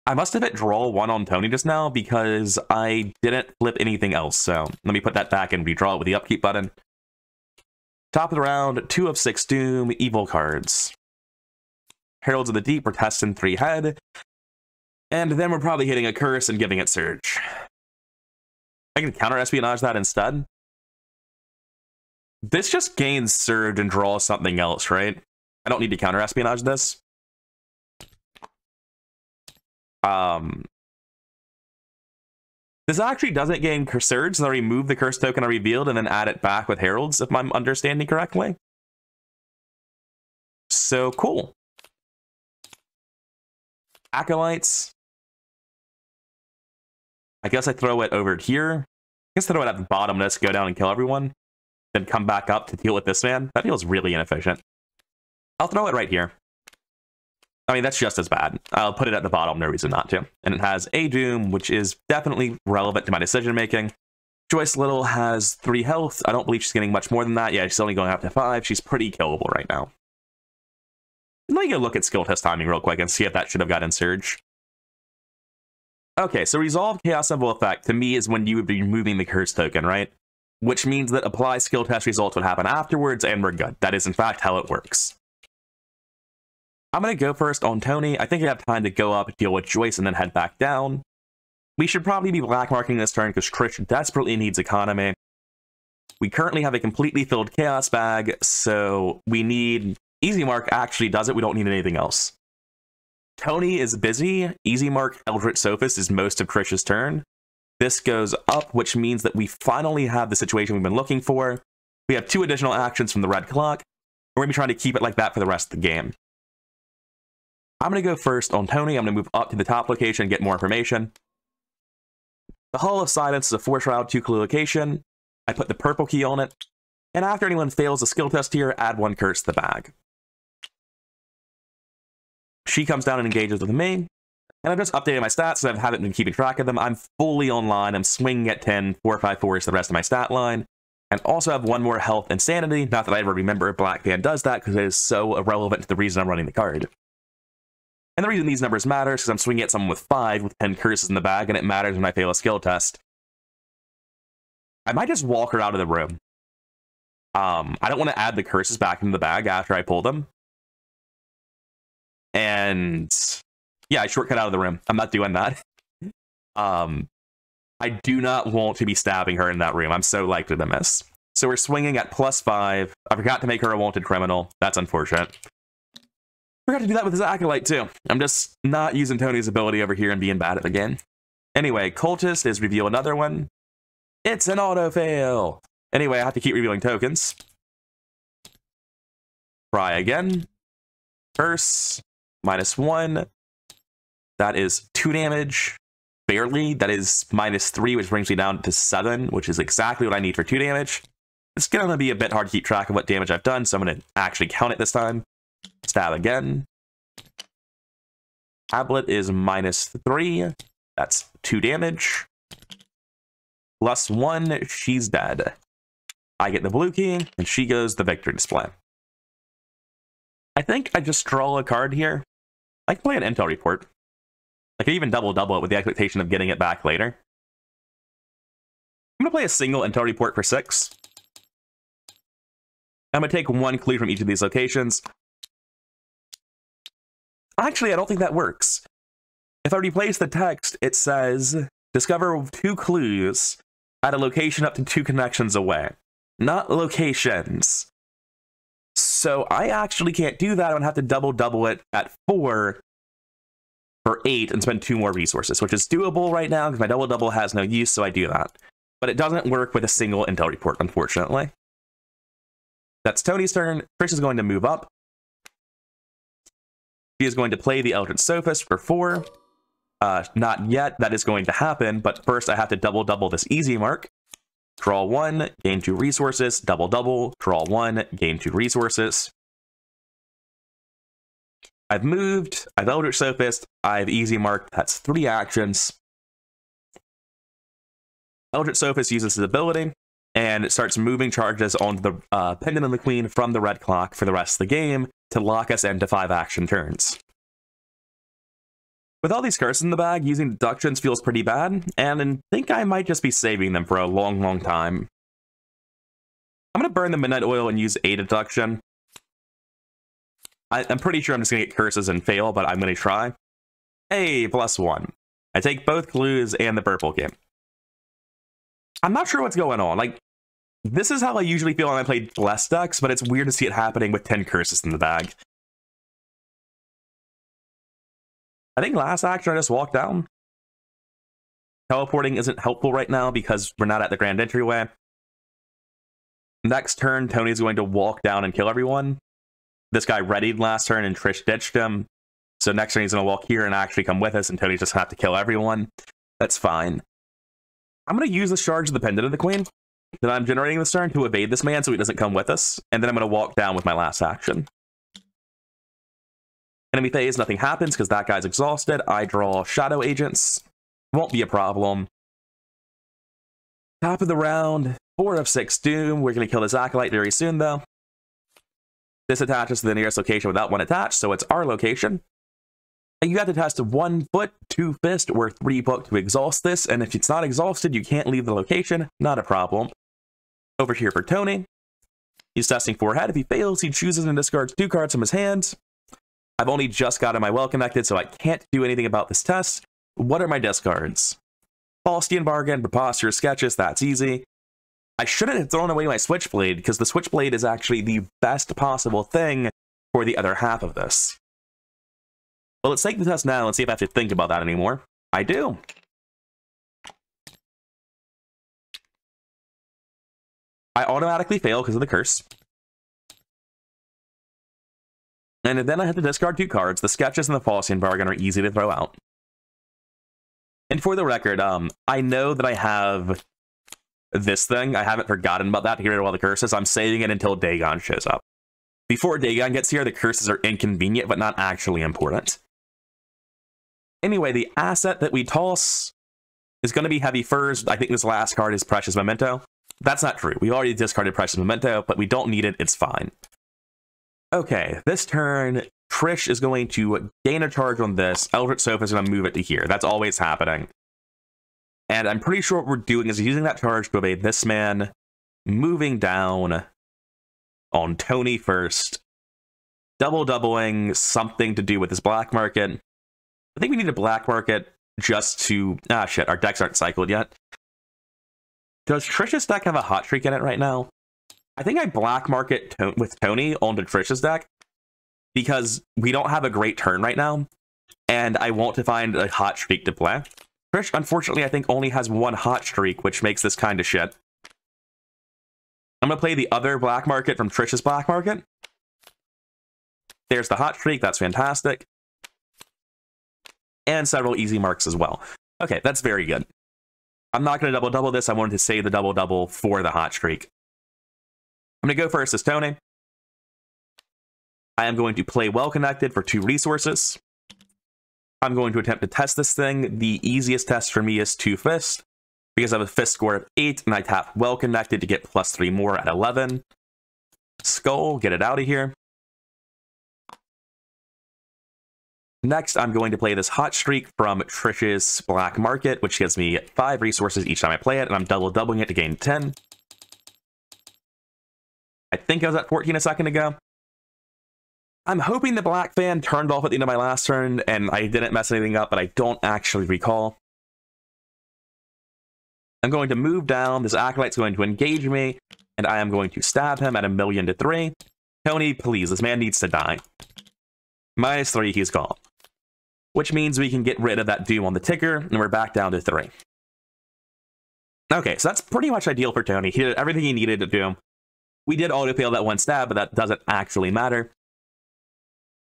I must have hit draw 1 on Tony just now because I didn't flip anything else. So let me put that back and redraw it with the upkeep button. Top of the round, 2 of 6 Doom, evil cards. Heralds of the Deep, we're testing 3 head. And then we're probably hitting a curse and giving it Surge. I can counter espionage that instead. This just gains Surge and draws something else, right? I don't need to counter espionage this. This actually doesn't gain Surge, so I remove the curse token I revealed and then add it back with Heralds, if I'm understanding correctly. So, cool. Acolytes. I guess I throw it over here. I guess I throw it at the bottomness, go down and kill everyone. Then come back up to deal with this man. That feels really inefficient. I'll throw it right here. I mean, that's just as bad. I'll put it at the bottom, no reason not to. And it has a Doom, which is definitely relevant to my decision-making. Joyce Little has 3 health. I don't believe she's getting much more than that. Yeah, she's only going up to 5. She's pretty killable right now. Let me go look at skill test timing real quick and see if that should have gotten Surge. Okay, so Resolve Chaos Symbol Effect, to me, is when you would be removing the curse token, right? Which means that apply skill test results would happen afterwards, and we're good. That is, in fact, how it works. I'm going to go first on Tony. I think I have time to go up, deal with Joyce, and then head back down. We should probably be black marking this turn because Trish desperately needs economy. We currently have a completely filled Chaos bag, so we need... Easy Mark actually does it. We don't need anything else. Tony is busy. Easy Mark Eldritch Sophist is most of Trish's turn. This goes up, which means that we finally have the situation we've been looking for. We have 2 additional actions from the red clock. We're going to be trying to keep it like that for the rest of the game. I'm going to go first on Tony. I'm going to move up to the top location and get more information. The Hall of Silence is a 4 shroud, 2 clue location. I put the purple key on it. And after anyone fails a skill test here, add 1 curse to the bag. She comes down and engages with me. And I've just updated my stats, so I haven't been keeping track of them. I'm fully online. I'm swinging at 10, 454 is the rest of my stat line. And also have 1 more health and sanity. Not that I ever remember if Black Band does that, because it is so irrelevant to the reason I'm running the card. And the reason these numbers matter is because I'm swinging at someone with 5 with 10 curses in the bag, and it matters when I fail a skill test. I might just walk her out of the room. I don't want to add the curses back into the bag after I pull them. And yeah, I shortcut out of the room. I'm not doing that. I do not want to be stabbing her in that room. I'm so likely to miss. So we're swinging at +5. I forgot to make her a wanted criminal. That's unfortunate. Forgot to do that with his Acolyte too. I'm just not using Tony's ability over here and being bad at the game. Anyway, Cultist is reveal another one. It's an auto fail. Anyway, I have to keep revealing tokens. Try again. Curse. -1. That is 2 damage. Barely. That is -3, which brings me down to 7, which is exactly what I need for 2 damage. It's going to be a bit hard to keep track of what damage I've done, so I'm going to actually count it this time. Stab again. Tablet is -3. That's 2 damage. +1, she's dead. I get the blue key, and she goes the victory display. I think I just draw a card here. I can play an intel report. I could even double it with the expectation of getting it back later. I'm going to play a single intel report for 6. I'm going to take 1 clue from each of these locations. Actually, I don't think that works. If I replace the text, it says, discover 2 clues at a location up to 2 connections away. Not locations. So I actually can't do that. I'm going to have to double it at 4 for 8 and spend 2 more resources, which is doable right now because my double has no use, so I do that. But it doesn't work with a single intel report, unfortunately. That's Tony's turn. Trish is going to move up. She is going to play the Eldritch Sophist for 4. Not yet. That is going to happen, but first I have to double this easy mark. Draw 1, gain 2 resources, double, draw 1, gain 2 resources. I've moved, I've Eldritch Sophist, I've easy marked, that's 3 actions. Eldritch Sophist uses his ability, and it starts moving charges onto the Pendant of the Queen from the red clock for the rest of the game to lock us into 5 action turns. With all these curses in the bag, using deductions feels pretty bad, and I think I might just be saving them for a long time. I'm going to burn the Midnight Oil and use a deduction. I'm pretty sure I'm just going to get curses and fail, but I'm going to try. Hey, +1. I take both clues and the purple key. I'm not sure what's going on. Like, this is how I usually feel when I play less decks, but it's weird to see it happening with 10 curses in the bag. I think last action I just walked down. Teleporting isn't helpful right now because we're not at the grand entryway. Next turn, Tony's going to walk down and kill everyone. This guy readied last turn and Trish ditched him. So next turn he's going to walk here and actually come with us and Tony's just going to have to kill everyone. That's fine. I'm going to use the Charge of the Pendant of the Queen that I'm generating this turn to evade this man so he doesn't come with us. And then I'm going to walk down with my last action. Enemy phase, nothing happens because that guy's exhausted. I draw Shadow Agents. Won't be a problem. Top of the round, 4 of 6 Doom. We're going to kill this Acolyte very soon, though. This attaches to the nearest location without 1 attached, so it's our location. And you have to test 1 foot, 2 fist, or 3 book to exhaust this, and if it's not exhausted, you can't leave the location. Not a problem. Over here for Tony. He's testing 4 head. If he fails, he chooses and discards 2 cards from his hand. I've only just gotten my well connected, so I can't do anything about this test. What are my discards? Faustian Bargain, Preposterous Sketches, that's easy. I shouldn't have thrown away my Switchblade, because the Switchblade is actually the best possible thing for the other half of this. Well, let's take the test now and see if I have to think about that anymore. I do. I automatically fail because of the curse. And then I have to discard 2 cards. The Sketches and the Faustian Bargain are easy to throw out. And for the record, I know that I have this thing. I haven't forgotten about that to get rid of all the curses. I'm saving it until Dagon shows up. Before Dagon gets here, the curses are inconvenient, but not actually important. Anyway, the asset that we toss is going to be Heavy Furs. I think this last card is Precious Memento. That's not true. We already discarded Precious Memento, but we don't need it. It's fine. Okay, this turn, Trish is going to gain a charge on this. Eldritch Sophist is going to move it to here. That's always happening. And I'm pretty sure what we're doing is using that charge to evade this man, moving down on Tony first, doubling something to do with this black market. I think we need a black market just to... Ah, shit, our decks aren't cycled yet. Does Trish's deck have a hot streak in it right now? I think I black market with Tony onto Trish's deck because we don't have a great turn right now, and I want to find a hot streak to play. Trish, unfortunately, I think only has 1 hot streak, which makes this kind of shit. I'm going to play the other black market from Trish's black market. There's the hot streak. That's fantastic. And several easy marks as well. Okay, that's very good. I'm not going to double this. I wanted to save the double for the hot streak. I'm going to go first as Tony. I am going to play Well Connected for 2 resources. I'm going to attempt to test this thing. The easiest test for me is 2 Fist, because I have a Fist score of 8, and I tap Well Connected to get +3 more at 11. Skull, get it out of here. Next, I'm going to play this Hot Streak from Trish's Black Market, which gives me 5 resources each time I play it, and I'm doubling it to gain 10. I think I was at 14 a second ago. I'm hoping the Black Fan turned off at the end of my last turn, and I didn't mess anything up, but I don't actually recall. I'm going to move down. This Acolyte's going to engage me, and I am going to stab him at 1,000,000 to 3. Tony, please, this man needs to die. -3, he's gone. Which means we can get rid of that Doom on the ticker, and we're back down to 3. Okay, so that's pretty much ideal for Tony. He did everything he needed to do. We did auto-fail that 1 stab, but that doesn't actually matter.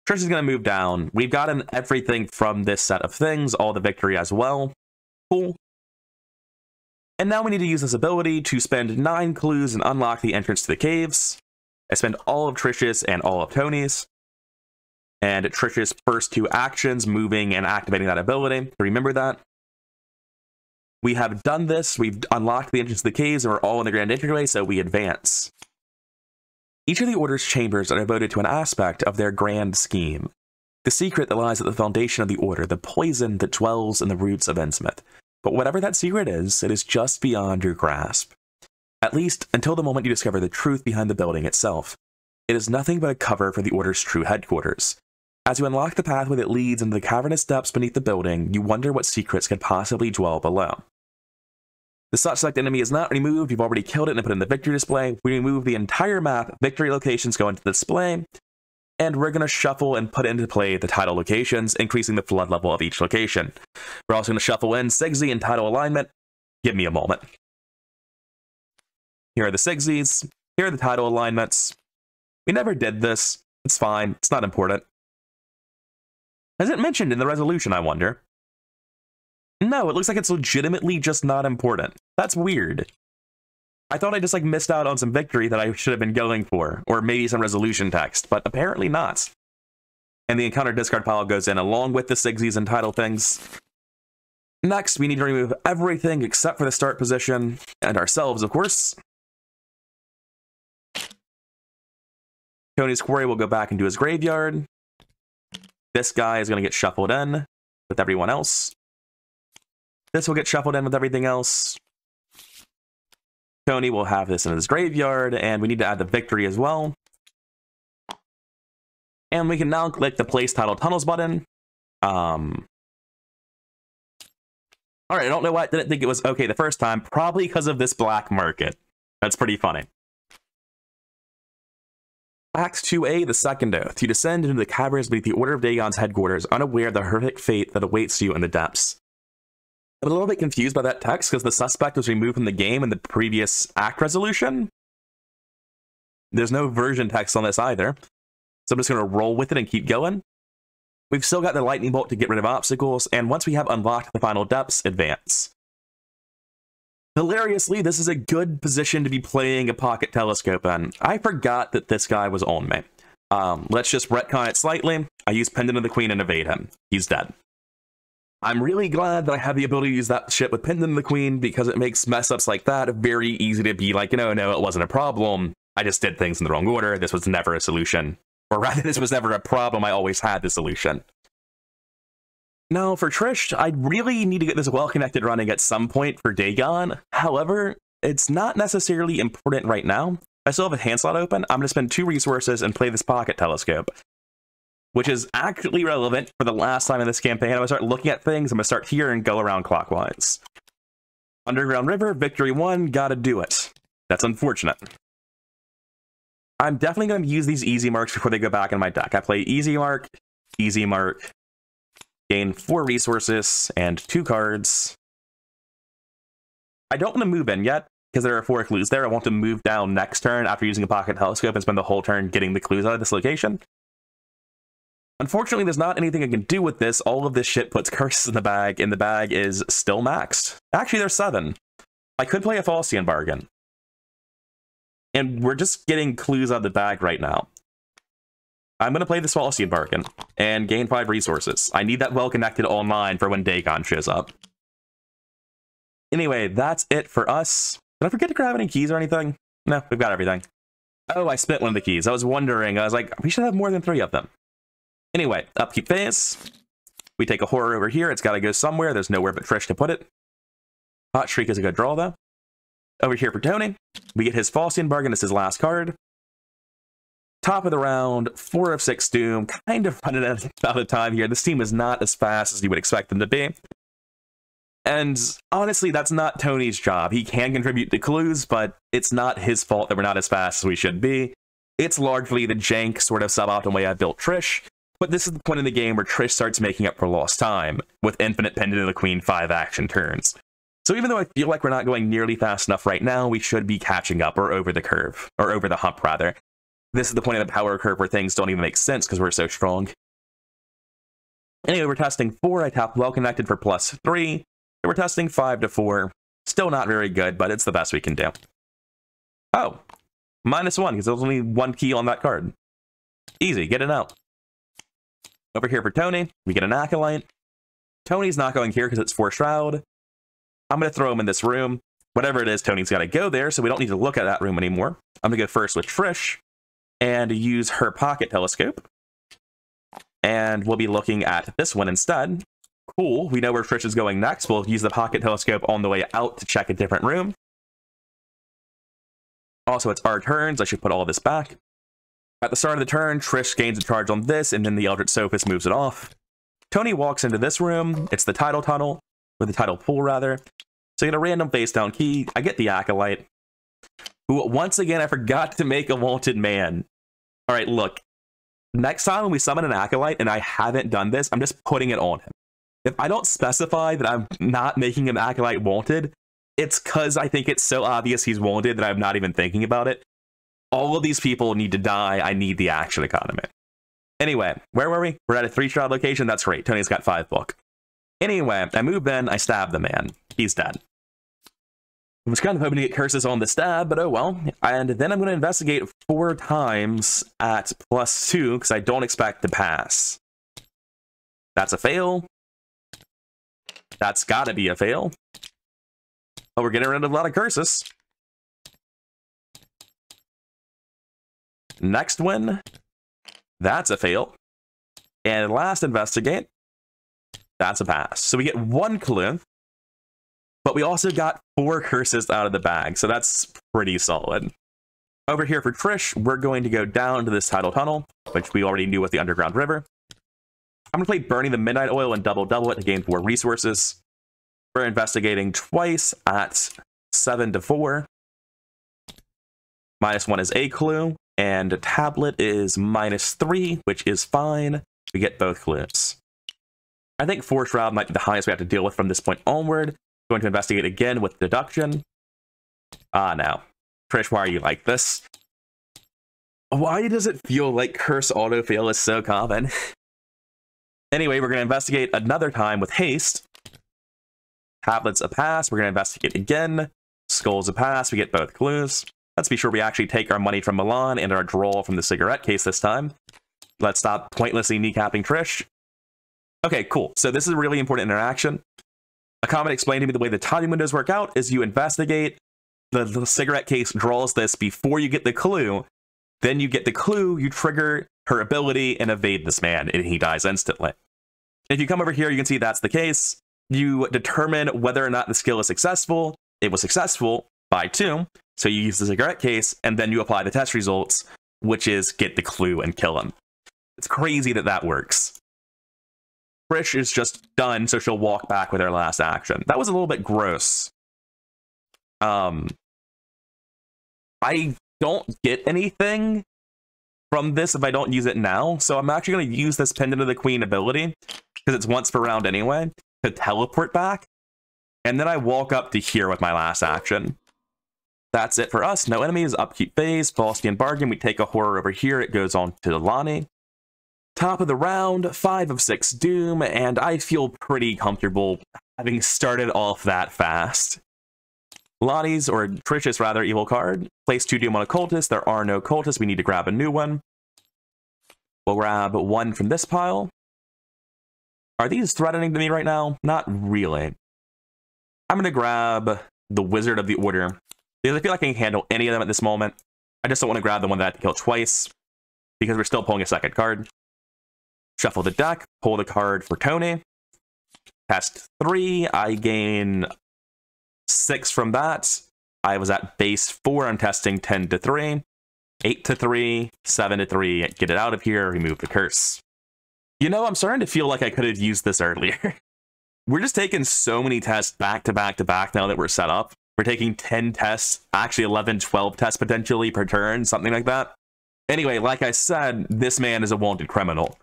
Trish is going to move down. We've gotten everything from this set of things, all the victory as well. Cool. And now we need to use this ability to spend 9 clues and unlock the entrance to the caves. I spend all of Trish's and all of Tony's. And Trish's first 2 actions, moving and activating that ability. Remember that. We have done this. We've unlocked the entrance to the caves, and we're all in the grand entryway, so we advance. Each of the Order's chambers are devoted to an aspect of their grand scheme. The secret that lies at the foundation of the Order, the poison that dwells in the roots of Innsmouth. But whatever that secret is, it is just beyond your grasp. At least, until the moment you discover the truth behind the building itself. It is nothing but a cover for the Order's true headquarters. As you unlock the pathway that leads into the cavernous depths beneath the building, you wonder what secrets could possibly dwell below. The suspect enemy is not removed. You've already killed it and put it in the victory display. We remove the entire map. Victory locations go into the display. And we're going to shuffle and put into play the title locations, increasing the flood level of each location. We're also going to shuffle in Sigsy and title alignment. Give me a moment. Here are the Sigsies. Here are the title alignments. We never did this. It's fine. It's not important. Is it mentioned in the resolution, I wonder? No, it looks like it's legitimately just not important. That's weird. I thought I just missed out on some victory that I should have been going for, or maybe some resolution text, but apparently not. And the encounter discard pile goes in along with the Sigsies and title things. Next, we need to remove everything except for the start position, and ourselves, of course. Tony's quarry will go back into his graveyard. This guy is going to get shuffled in with everyone else. This will get shuffled in with everything else. Tony will have this in his graveyard, and we need to add the victory as well. And we can now click the Place Title Tunnels button. Alright, I don't know why I didn't think it was okay the first time. Probably because of this black market. That's pretty funny. Act 2A, the Second Oath. You descend into the caverns beneath the Order of Dagon's headquarters, unaware of the horrific fate that awaits you in the depths. I'm a little bit confused by that text because the suspect was removed from the game in the previous act resolution. There's no version text on this either, so I'm just going to roll with it and keep going. We've still got the lightning bolt to get rid of obstacles, and once we have unlocked the final depths, advance. Hilariously, this is a good position to be playing a pocket telescope in. I forgot that this guy was on me. Let's just retcon it slightly. I use Pendant of the Queen and evade him. He's dead. I'm really glad that I have the ability to use that shit with Pendant of the Queen because it makes mess-ups like that very easy to be like, no, it wasn't a problem. I just did things in the wrong order. This was never a solution. Or rather, this was never a problem. I always had the solution. Now, for Trish, I really need to get this well-connected running at some point for Dagon. However, it's not necessarily important right now. I still have a hand slot open. I'm going to spend 2 resources and play this pocket telescope, which is actually relevant for the last time in this campaign. I'm going to start looking at things. I'm going to start here and go around clockwise. Underground River, Victory 1, gotta do it. That's unfortunate. I'm definitely going to use these easy marks before they go back in my deck. I play easy mark, gain 4 resources and 2 cards. I don't want to move in yet, because there are 4 clues there. I want to move down next turn after using a pocket telescope and spend the whole turn getting the clues out of this location. Unfortunately, there's not anything I can do with this. All of this shit puts curses in the bag, and the bag is still maxed. Actually, there's 7. I could play a Faustian bargain. And we're just getting clues out of the bag right now. I'm going to play this Faustian Bargain and gain 5 resources. I need that well-connected online for when Dagon shows up. Anyway, that's it for us. Did I forget to grab any keys or anything? No, we've got everything. Oh, I spent one of the keys. I was wondering. I was like, we should have more than 3 of them. Anyway, upkeep phase. We take a horror over here. It's got to go somewhere. There's nowhere but Trish to put it. Hot Shriek is a good draw, though. Over here for Tony, we get his Faustian Bargain as his last card. Top of the round, 4 of 6 Doom. Kind of running out of time here. This team is not as fast as you would expect them to be. And honestly, that's not Tony's job. He can contribute to clues, but it's not his fault that we're not as fast as we should be. It's largely the jank sort of suboptimal way I built Trish. But this is the point in the game where Trish starts making up for lost time, with Infinite Pendant of the Queen 5 action turns. So even though I feel like we're not going nearly fast enough right now, we should be catching up, or over the curve, or over the hump, rather. This is the point of the power curve where things don't even make sense because we're so strong. Anyway, we're testing 4. I tap well connected for +3. And we're testing 5 to 4. Still not very good, but it's the best we can do. Oh, -1, because there's only 1 key on that card. Easy, get it out. Over here for Tony, we get an Acolyte. Tony's not going here because it's 4 Shroud. I'm going to throw him in this room. Whatever it is, Tony's got to go there, so we don't need to look at that room anymore. I'm going to go first with Trish and use her pocket telescope. And we'll be looking at this one instead. Cool, we know where Trish is going next. We'll use the pocket telescope on the way out to check a different room. Also, it's our turns. I should put all this back. At the start of the turn, Trish gains a charge on this, and then the Eldritch Sophist moves it off. Tony walks into this room. It's the Tidal Tunnel, or the Tidal Pool, rather. So you get a random face-down key. I get the Acolyte, who, once again, I forgot to make a Wanted Man. All right, look. Next time when we summon an Acolyte, and I haven't done this, I'm just putting it on him. If I don't specify that I'm not making an Acolyte wanted, it's because I think it's so obvious he's wanted that I'm not even thinking about it. All of these people need to die. I need the action economy. Anyway, where were we? We're at a 3-shroud location. That's great. Tony's got 5 book. Anyway, I move in. I stab the man. He's dead. I was kind of hoping to get curses on the stab, but oh well. And then I'm going to investigate 4 times at +2 because I don't expect to pass. That's a fail. That's got to be a fail. Oh, we're getting rid of a lot of curses. Next one. That's a fail. And last investigate. That's a pass. So we get 1 clue. But we also got 4 curses out of the bag. So that's pretty solid. Over here for Trish, we're going to go down to this Tidal Tunnel, which we already knew was the Underground River. I'm going to play Burning the Midnight Oil and double it to gain 4 resources. We're investigating twice at 7 to 4. -1 is a clue, and a tablet is -3, which is fine. We get both clues. I think 4 Shroud might be the highest we have to deal with from this point onward. Going to investigate again with deduction. Ah, no. Trish, why are you like this? Why does it feel like curse autofail is so common? Anyway, we're going to investigate another time with haste. Tablet's a pass. We're going to investigate again. Skull's a pass. We get both clues. Let's be sure we actually take our money from Milan and our draw from the cigarette case this time. Let's stop pointlessly kneecapping Trish. Okay, cool. So this is a really important interaction. A comment explained to me the way the timing windows work out is you investigate, the cigarette case draws this before you get the clue, then you get the clue, you trigger her ability and evade this man, and he dies instantly. If you come over here, you can see that's the case. You determine whether or not the skill is successful. It was successful by 2, so you use the cigarette case, and then you apply the test results, which is get the clue and kill him. It's crazy that that works. Trish is just done, so she'll walk back with her last action. That was a little bit gross. I don't get anything from this if I don't use it now, so I'm actually going to use this Pendant of the Queen ability, because it's once per round anyway, to teleport back, and then I walk up to here with my last action. That's it for us. No enemies, upkeep phase, Faustian Bargain. We take a horror over here, it goes on to Lonnie. Top of the round, 5 of 6 Doom, and I feel pretty comfortable having started off that fast. Lottie's, or Trish's rather, evil card. Place 2 doom on a cultist. There are no cultists. We need to grab a new one. We'll grab 1 from this pile. Are these threatening to me right now? Not really. I'm going to grab the Wizard of the Order, because I feel like I can handle any of them at this moment. I just don't want to grab the one that I have to kill twice, because we're still pulling a second card. Shuffle the deck, pull the card for Tony. Test 3, I gain 6 from that. I was at base 4, I'm testing 10 to 3. 8 to 3, 7 to 3, get it out of here, remove the curse. You know, I'm starting to feel like I could have used this earlier. We're just taking so many tests back to back to back now that we're set up. We're taking 10 tests, actually 11, 12 tests potentially per turn, something like that. Anyway, like I said, this man is a wanted criminal.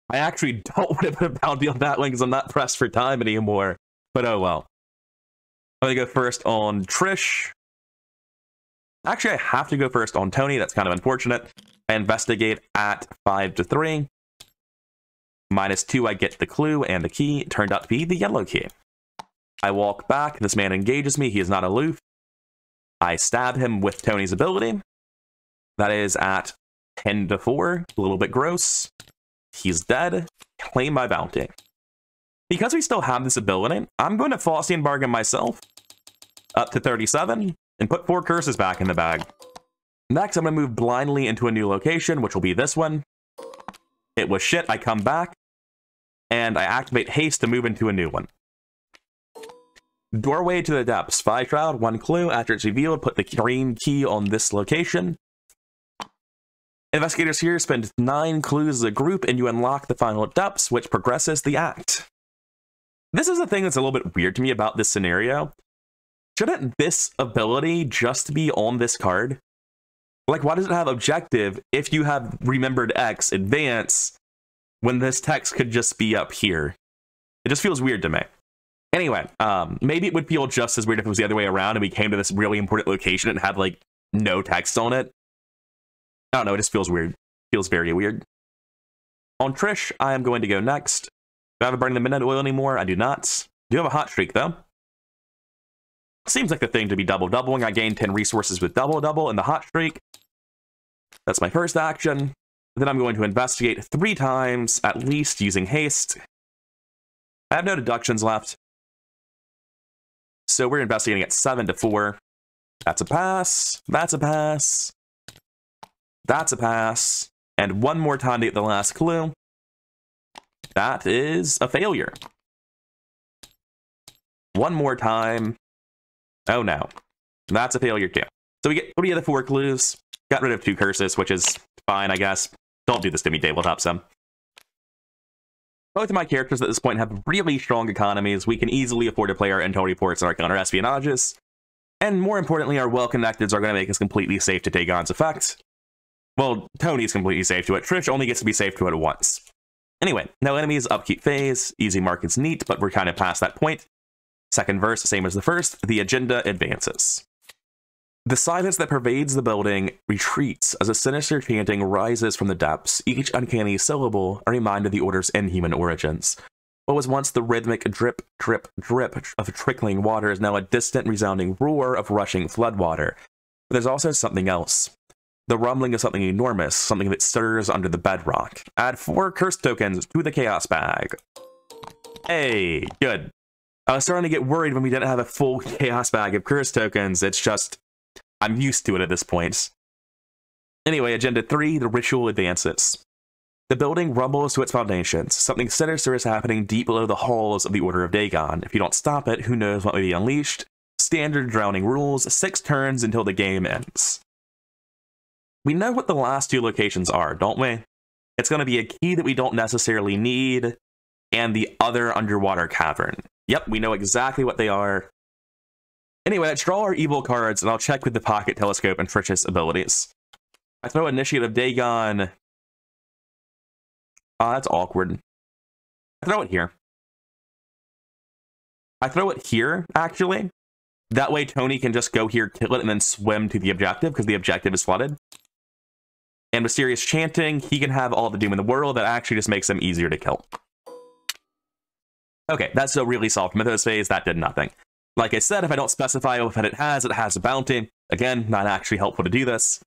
I actually don't want to put a bounty on that one because I'm not pressed for time anymore. But oh well. I'm going to go first on Trish. Actually, I have to go first on Tony. That's kind of unfortunate. I investigate at 5 to 3. -2, I get the clue and the key. It turned out to be the yellow key. I walk back. This man engages me. He is not aloof. I stab him with Tony's ability. That is at 10 to 4. A little bit gross. He's dead. Claim my bounty. Because we still have this ability, I'm going to Faustian bargain myself up to 37 and put 4 curses back in the bag. Next, I'm going to move blindly into a new location, which will be this one. It was shit. I come back, and I activate haste to move into a new one. Doorway to the depths. 5 shroud, 1 clue. After it's revealed, put the green key on this location. Investigators here spend 9 clues as a group, and you unlock the final depths, which progresses the act. This is the thing that's a little bit weird to me about this scenario. Shouldn't this ability just be on this card? Like, why does it have objective if you have remembered X advance when this text could just be up here? It just feels weird to me. Anyway, maybe it would feel just as weird if it was the other way around and we came to this really important location and had, like, no text on it. I don't know, it just feels weird. Feels very weird. On Trish, I am going to go next. Do I have a burning the midnight oil anymore? I do not. Do have a hot streak, though. Seems like the thing to be double-doubling. I gain 10 resources with double-double in the hot streak. That's my first action. Then I'm going to investigate 3 times, at least, using haste. I have no deductions left. So we're investigating at 7 to 4. That's a pass. That's a pass. That's a pass. And one more time to get the last clue. That is a failure. One more time. Oh no. That's a failure too. So we get 3 of the 4 clues. Got rid of 2 curses, which is fine, I guess. Don't do this to me, tabletop sim. Both of my characters at this point have really strong economies. We can easily afford to play our intel reports and our counter-espionages. And more importantly, our well-connecteds are going to make us completely safe to Dagon's effect. Well, Tony's completely safe to it. Trish only gets to be safe to it once. Anyway, no enemies, upkeep phase. Easy market's neat, but we're kind of past that point. Second verse, same as the first. The agenda advances. The silence that pervades the building retreats as a sinister chanting rises from the depths, each uncanny syllable a reminder of the Order's inhuman origins. What was once the rhythmic drip, drip, drip of trickling water is now a distant, resounding roar of rushing floodwater. But there's also something else. The rumbling of something enormous, something that stirs under the bedrock. Add 4 curse tokens to the chaos bag. Hey, good. I was starting to get worried when we didn't have a full chaos bag of curse tokens. It's just, I'm used to it at this point. Anyway, Agenda 3, the ritual advances. The building rumbles to its foundations. Something sinister is happening deep below the halls of the Order of Dagon. If you don't stop it, who knows what may be unleashed. Standard drowning rules, 6 turns until the game ends. We know what the last 2 locations are, don't we? It's going to be a key that we don't necessarily need, and the other underwater cavern. Yep, we know exactly what they are. Anyway, let's draw our evil cards, and I'll check with the pocket telescope and Trish's abilities. I throw Initiative Dagon. Oh, that's awkward. I throw it here. I throw it here, actually. That way Tony can just go here, kill it, and then swim to the objective, because the objective is flooded. And Mysterious Chanting, he can have all the doom in the world. That actually just makes him easier to kill. Okay, that's a really soft Mythos phase. That did nothing. Like I said, if I don't specify what it has a bounty. Again, not actually helpful to do this.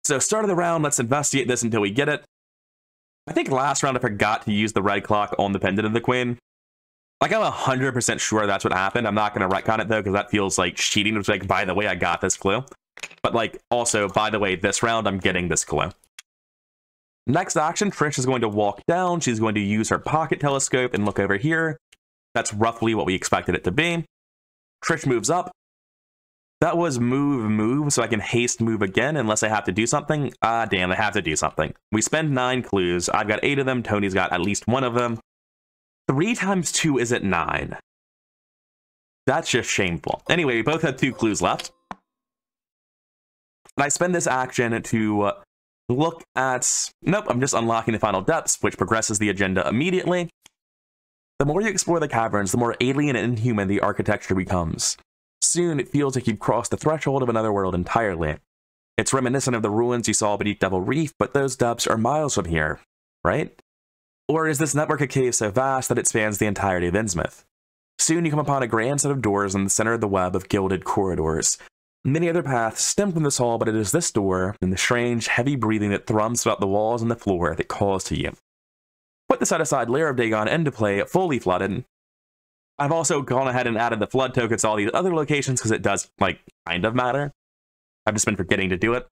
So start of the round, let's investigate this until we get it. I think last round I forgot to use the red clock on the pendant of the queen. Like, I'm 100% sure that's what happened. I'm not going to retcon it, though, because that feels like cheating. It's like, by the way, I got this clue. But, like, also, by the way, this round, I'm getting this clue. Next action, Trish is going to walk down. She's going to use her pocket telescope and look over here. That's roughly what we expected it to be. Trish moves up. That was move, so I can haste move again unless I have to do something. Ah, damn, I have to do something. We spend 9 clues. I've got 8 of them. Tony's got at least 1 of them. 3 times 2 is at 9. That's just shameful. Anyway, we both have 2 clues left. And I spend this action to look at... Nope, I'm just unlocking the final depths, which progresses the agenda immediately. The more you explore the caverns, the more alien and inhuman the architecture becomes. Soon, it feels like you've crossed the threshold of another world entirely. It's reminiscent of the ruins you saw beneath Devil Reef, but those depths are miles from here, right? Or is this network of caves so vast that it spans the entirety of Innsmouth? Soon you come upon a grand set of doors in the center of the web of gilded corridors. Many other paths stem from this hall, but it is this door and the strange, heavy breathing that thrums throughout the walls and the floor that calls to you. Put the set-aside Lair of Dagon into play, fully flooded. I've also gone ahead and added the flood tokens to all these other locations because it does, like, kind of matter. I've just been forgetting to do it.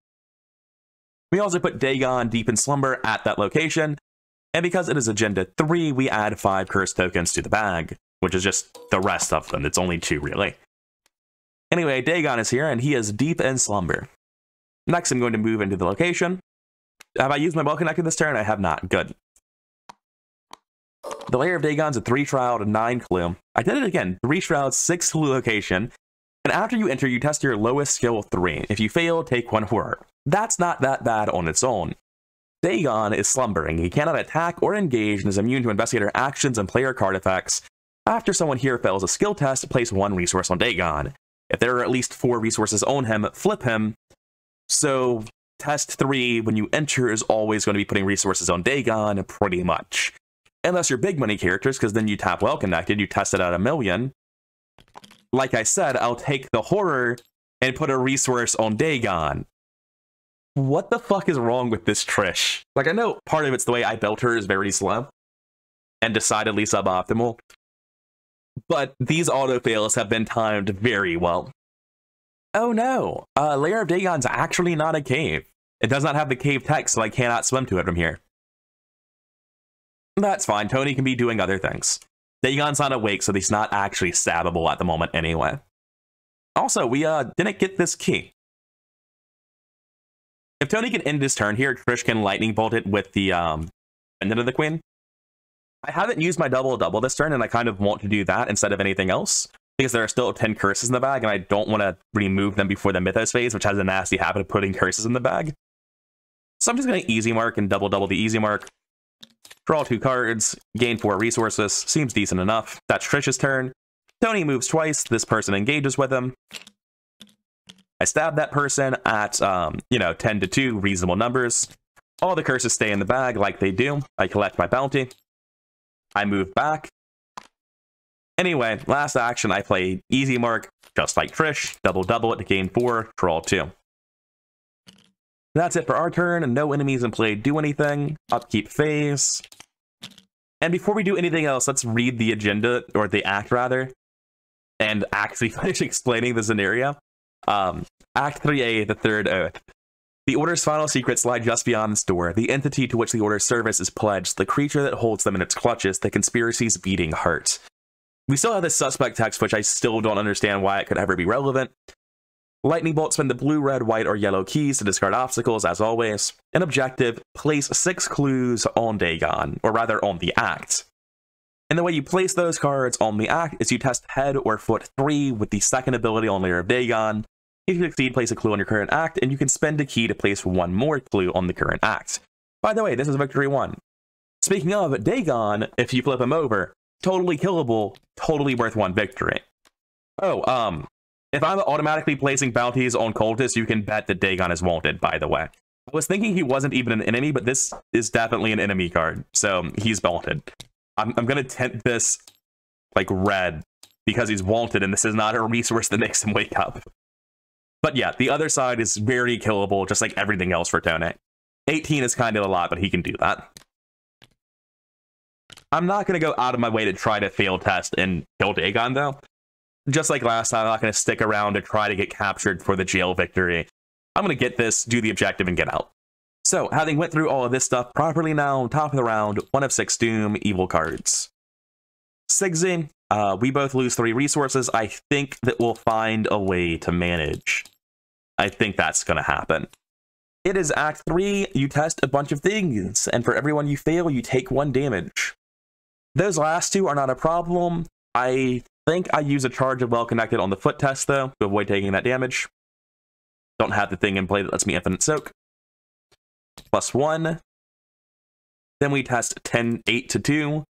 We also put Dagon deep in slumber at that location, and because it is Agenda 3, we add 5 curse tokens to the bag, which is just the rest of them. It's only 2, really. Anyway, Dagon is here, and he is deep in slumber. Next, I'm going to move into the location. Have I used my ball connector this turn? I have not. Good. The Lair of Dagon's a 3 shroud, 9 clue. I did it again. 3 shrouds, 6 clue location. And after you enter, you test your lowest skill 3. If you fail, take 1 horror. That's not that bad on its own. Dagon is slumbering. He cannot attack or engage and is immune to investigator actions and player card effects. After someone here fails a skill test, place 1 resource on Dagon. If there are at least 4 resources on him, flip him. So, test 3 when you enter is always going to be putting resources on Dagon, pretty much. Unless you're big money characters, because then you tap well connected, you test it at 1,000,000. Like I said, I'll take the horror and put a resource on Dagon. What the fuck is wrong with this Trish? Like, I know part of it's the way I built her is very slow and decidedly suboptimal, but these autofails have been timed very well. Oh no, Lair of Dagon's actually not a cave. It does not have the cave text, so I cannot swim to it from here. That's fine, Tony can be doing other things. Dagon's not awake, so he's not actually stabbable at the moment anyway. Also, we didn't get this key. If Tony can end his turn here, Trish can lightning bolt it with the pendant of the queen. I haven't used my double-double this turn, and I kind of want to do that instead of anything else, because there are still 10 curses in the bag, and I don't want to remove them before the Mythos phase, which has a nasty habit of putting curses in the bag. So I'm just going to easy mark and double-double the easy mark. Draw 2 cards, gain 4 resources, seems decent enough. That's Trish's turn. Tony moves twice, this person engages with him. I stab that person at, 10 to 2, reasonable numbers. All the curses stay in the bag like they do. I collect my bounty. I move back. Anyway, last action, I play easy mark, just like Trish, double it to gain 4, draw 2. That's it for our turn, and no enemies in play do anything. Upkeep phase. And before we do anything else, let's read the agenda, or the act rather, and actually finish explaining the scenario. Act 3A, the Third Oath. The Order's final secrets lie just beyond this door. The entity to which the Order's service is pledged, the creature that holds them in its clutches, the conspiracy's beating heart. We still have this suspect text, which I still don't understand why it could ever be relevant. Lightning bolt, spend the blue, red, white, or yellow keys to discard obstacles, as always. An objective, place 6 clues on Dagon, or rather on the act. And the way you place those cards on the act is you test head or foot 3 with the second ability on Lair of Dagon. If you succeed, place a clue on your current act, and you can spend a key to place 1 more clue on the current act. By the way, this is victory 1. Speaking of, Dagon, if you flip him over, totally killable, totally worth 1 victory. Oh, if I'm automatically placing bounties on cultists, you can bet that Dagon is wanted, by the way. I was thinking he wasn't even an enemy, but this is definitely an enemy card, so he's wanted. I'm gonna tint this, like, red, because he's wanted, and this is not a resource that makes him wake up. But yeah, the other side is very killable, just like everything else for Tony. 18 is kind of a lot, but he can do that. I'm not going to go out of my way to try to fail test and kill Dagon, though. Just like last time, I'm not going to stick around to try to get captured for the jail victory. I'm going to get this, do the objective, and get out. So, having went through all of this stuff properly now, top of the round, 1 of 6 Doom, evil cards. Sigsy, we both lose 3 resources. I think that we'll find a way to manage. I think that's going to happen. It is Act 3, you test a bunch of things, and for every one you fail, you take 1 damage. Those last 2 are not a problem. I think I use a charge of Well Connected on the foot test, though, to avoid taking that damage. Don't have the thing in play that lets me infinite soak. +1. Then we test 8 to 2.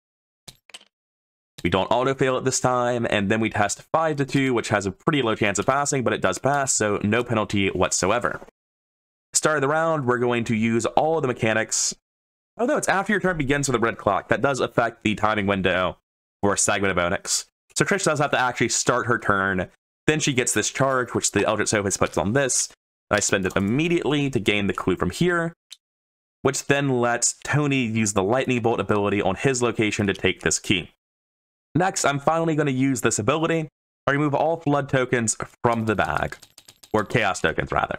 We don't auto-fail it this time, and then we test 5 to 2, which has a pretty low chance of passing, but it does pass, so no penalty whatsoever. Start of the round, we're going to use all of the mechanics. Although it's after your turn begins with a red clock, that does affect the timing window for Segment of Onyx. So Trish does have to actually start her turn. Then she gets this charge, which the Eldritch Sophist puts on this. I spend it immediately to gain the clue from here, which then lets Tony use the Lightning Bolt ability on his location to take this key. Next, I'm finally going to use this ability. I remove all Flood tokens from the bag, or Chaos tokens, rather.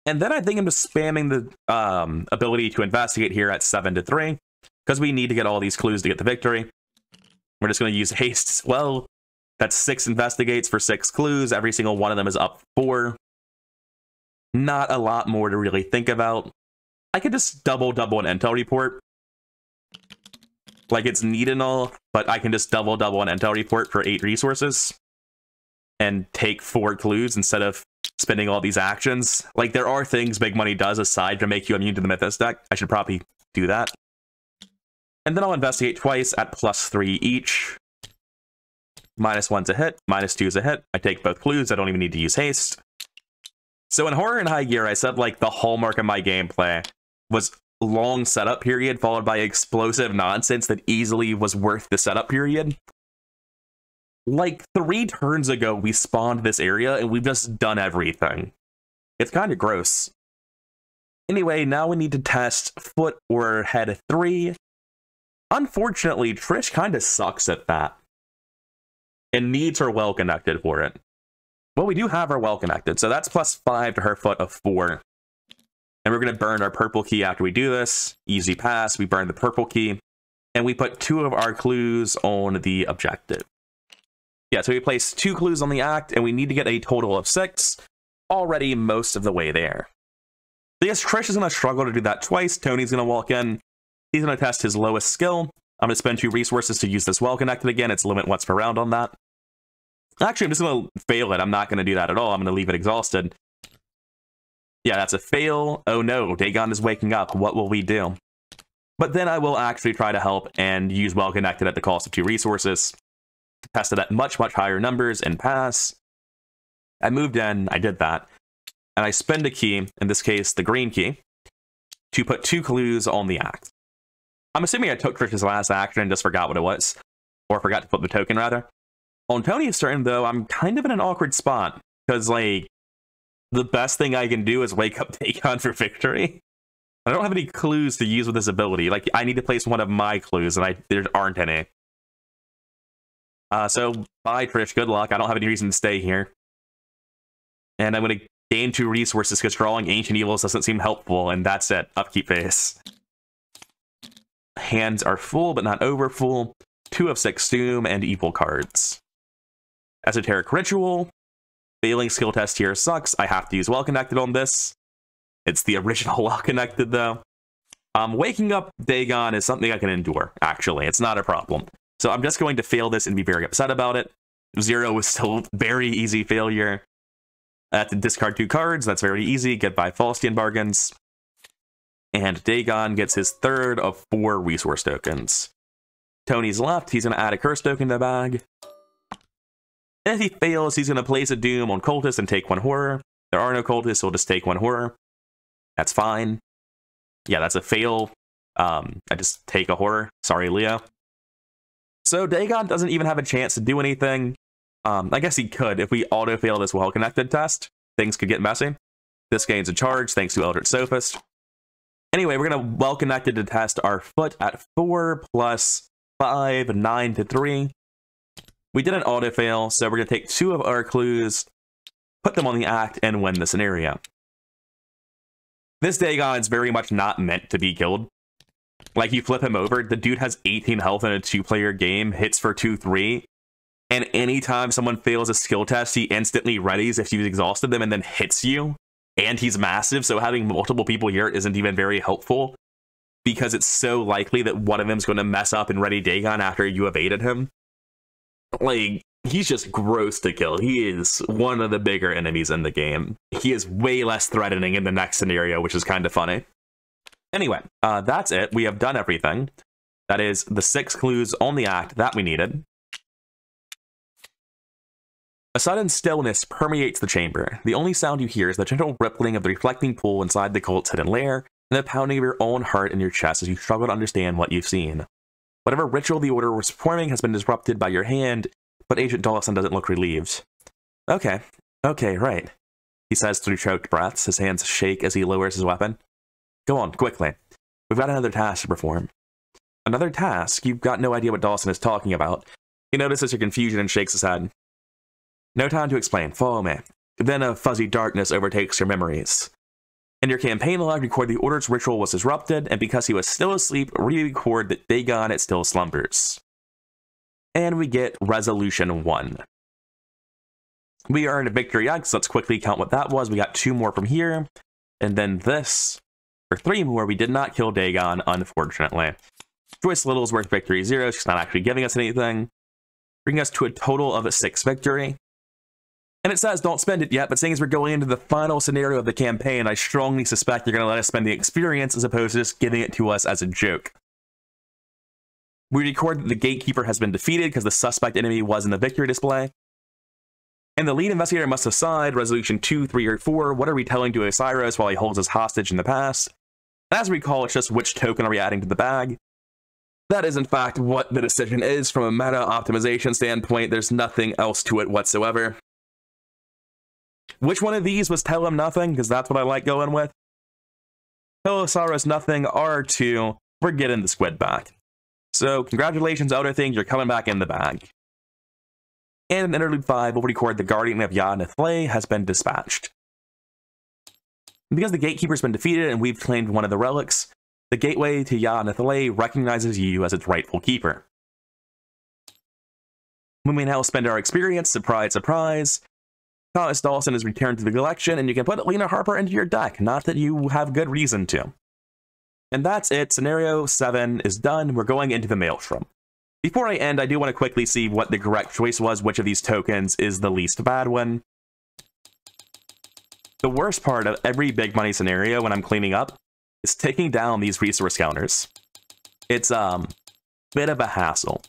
And then I think I'm just spamming the ability to investigate here at 7 to 3, because we need to get all these clues to get the victory. We're just going to use haste as well. That's 6 investigates for 6 clues. Every single one of them is up 4. Not a lot more to really think about. I could just double an intel report. Like, it's neat and all, but I can just double an intel report for 8 resources and take 4 clues instead of spending all these actions. Like, there are things Big Money does aside to make you immune to the Mythos deck. I should probably do that. And then I'll investigate twice at +3 each. -1's a hit, -2's a hit. I take both clues. I don't even need to use haste. So in Horror and High Gear, I said, like, the hallmark of my gameplay was long setup period followed by explosive nonsense that easily was worth the setup period. Like, 3 turns ago, we spawned this area, and we've just done everything. It's kind of gross. Anyway, now we need to test foot or head 3. Unfortunately, Trish kind of sucks at that. And needs her Well Connected for it. Well, we do have her Well Connected, so that's +5 to her foot of 4. And we're going to burn our purple key after we do this. Easy pass, we burn the purple key. And we put 2 of our clues on the objective. Yeah, so we place 2 clues on the act, and we need to get a total of 6. Already most of the way there. So yes, Trish is going to struggle to do that twice. Tony's going to walk in. He's going to test his lowest skill. I'm going to spend 2 resources to use this Well Connected again. It's limit once per round on that. Actually, I'm just going to fail it. I'm not going to do that at all. I'm going to leave it exhausted. Yeah, that's a fail. Oh no, Dagon is waking up. What will we do? But then I will actually try to help and use Well Connected at the cost of 2 resources. Test it at much higher numbers and pass. I moved in, I did that. And I spend a key, in this case the green key, to put 2 clues on the act. I'm assuming I took Trish's last action and just forgot what it was. Or forgot to flip the token, rather. On Tony's turn, though, I'm kind of in an awkward spot. Because, like, the best thing I can do is wake up Dagon for victory. I don't have any clues to use with this ability. Like, I need to place one of my clues, and there aren't any. So, bye, Trish. Good luck. I don't have any reason to stay here. And I'm going to gain 2 resources because drawing Ancient Evils doesn't seem helpful, and that's it. Upkeep phase. Hands are full, but not over full. 2 of 6 Doom and evil cards. Esoteric Ritual. Failing skill test here sucks. I have to use Well Connected on this. It's the original Well Connected, though. Waking up Dagon is something I can endure, actually. It's not a problem. So I'm just going to fail this and be very upset about it. 0 was still very easy failure. I have to discard 2 cards. That's very easy. Goodbye Faustian Bargains. And Dagon gets his 3rd of 4 resource tokens. Tony's left. He's going to add a curse token to the bag. And if he fails, he's going to place a Doom on Cultist and take 1 horror. There are no Cultists, so he'll just take 1 horror. That's fine. Yeah, that's a fail. I just take a horror. Sorry, Leo. So Dagon doesn't even have a chance to do anything. I guess he could. If we auto-fail this well-connected test, things could get messy. This gains a charge thanks to Eldritch Sophist. Anyway, we're going to well-connected to test our foot at 4 plus 5, 9 to 3. We did an auto-fail, so we're going to take 2 of our clues, put them on the act, and win the scenario. This Dagon is very much not meant to be killed. Like, you flip him over, the dude has 18 health in a 2-player game, hits for 2-3, and anytime someone fails a skill test, he instantly readies if you've exhausted them and then hits you. And he's massive, so having multiple people here isn't even very helpful, because it's so likely that one of them is going to mess up and ready Dagon after you evaded him. Like, he's just gross to kill. He is one of the bigger enemies in the game. He is way less threatening in the next scenario, which is kind of funny. Anyway, that's it. We have done everything. That is the 6 clues on the act that we needed. A sudden stillness permeates the chamber. The only sound you hear is the gentle rippling of the reflecting pool inside the cult's hidden lair, and the pounding of your own heart in your chest as you struggle to understand what you've seen. Whatever ritual the Order was performing has been disrupted by your hand, but Agent Dawson doesn't look relieved. Okay, right, he says through choked breaths, his hands shake as he lowers his weapon. Go on, quickly. We've got another task to perform. Another task? You've got no idea what Dawson is talking about. He notices your confusion and shakes his head. No time to explain. Follow me. Then a fuzzy darkness overtakes your memories. In your campaign log, record the Order's ritual was disrupted, and because he was still asleep, re-record that Dagon it still slumbers. And we get Resolution 1. We earned a Victory X. Let's quickly count what that was. We got 2 more from here, and then this. For 3 more, we did not kill Dagon, unfortunately. Joyce Little's worth Victory 0. She's not actually giving us anything. Bringing us to a total of a 6 victory. And it says don't spend it yet, but seeing as we're going into the final scenario of the campaign, I strongly suspect you're going to let us spend the experience as opposed to just giving it to us as a joke. We record that the gatekeeper has been defeated because the suspect enemy was in the victory display. And the lead investigator must decide, Resolution 2, 3, or 4, what are we telling to Osiris while he holds us hostage in the past? As we recall, it's just which token are we adding to the bag. That is in fact what the decision is from a meta optimization standpoint. There's nothing else to it whatsoever. Which one of these was tell him nothing? Because that's what I like going with. Tell Osiris nothing, R2, we're getting the squid back. So congratulations, other things, you're coming back in the bag. And in Interlude 5, we'll record the Guardian of Yah-Nithlay has been dispatched. Because the Gatekeeper's been defeated and we've claimed one of the relics, the gateway to Yah-Nithlay recognizes you as its rightful keeper. When we now spend our experience, surprise, surprise, Thomas Dawson is returned to the collection, and you can put Lena Harper into your deck, not that you have good reason to. And that's it. Scenario 7 is done. We're going into the Maelstrom. Before I end, I do want to quickly see what the correct choice was, which of these tokens is the least bad one. The worst part of every big money scenario when I'm cleaning up is taking down these resource counters. It's a bit of a hassle.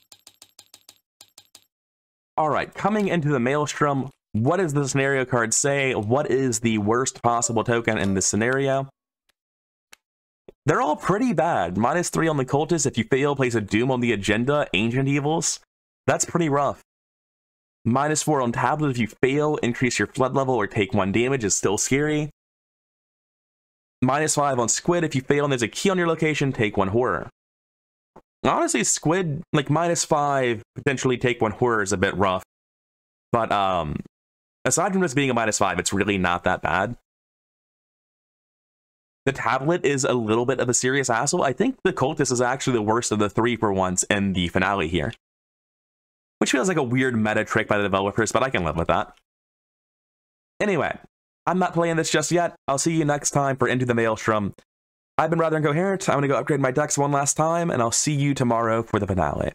Alright, coming into the Maelstrom, what does the scenario card say? What is the worst possible token in this scenario? They're all pretty bad. -3 on the Cultist. If you fail, place a Doom on the agenda. Ancient Evils. That's pretty rough. -4 on Tablet. If you fail, increase your flood level or take 1 damage is still scary. -5 on Squid. If you fail and there's a key on your location, take 1 horror. Honestly, Squid, like -5, potentially take 1 horror is a bit rough. But aside from this being a -5, it's really not that bad. The Tablet is a little bit of a serious asshole. I think the Cultist is actually the worst of the 3 for once in the finale here. Which feels like a weird meta trick by the developers, but I can live with that. Anyway, I'm not playing this just yet. I'll see you next time for Into the Maelstrom. I've been rather incoherent. I'm going to go upgrade my decks one last time, and I'll see you tomorrow for the finale.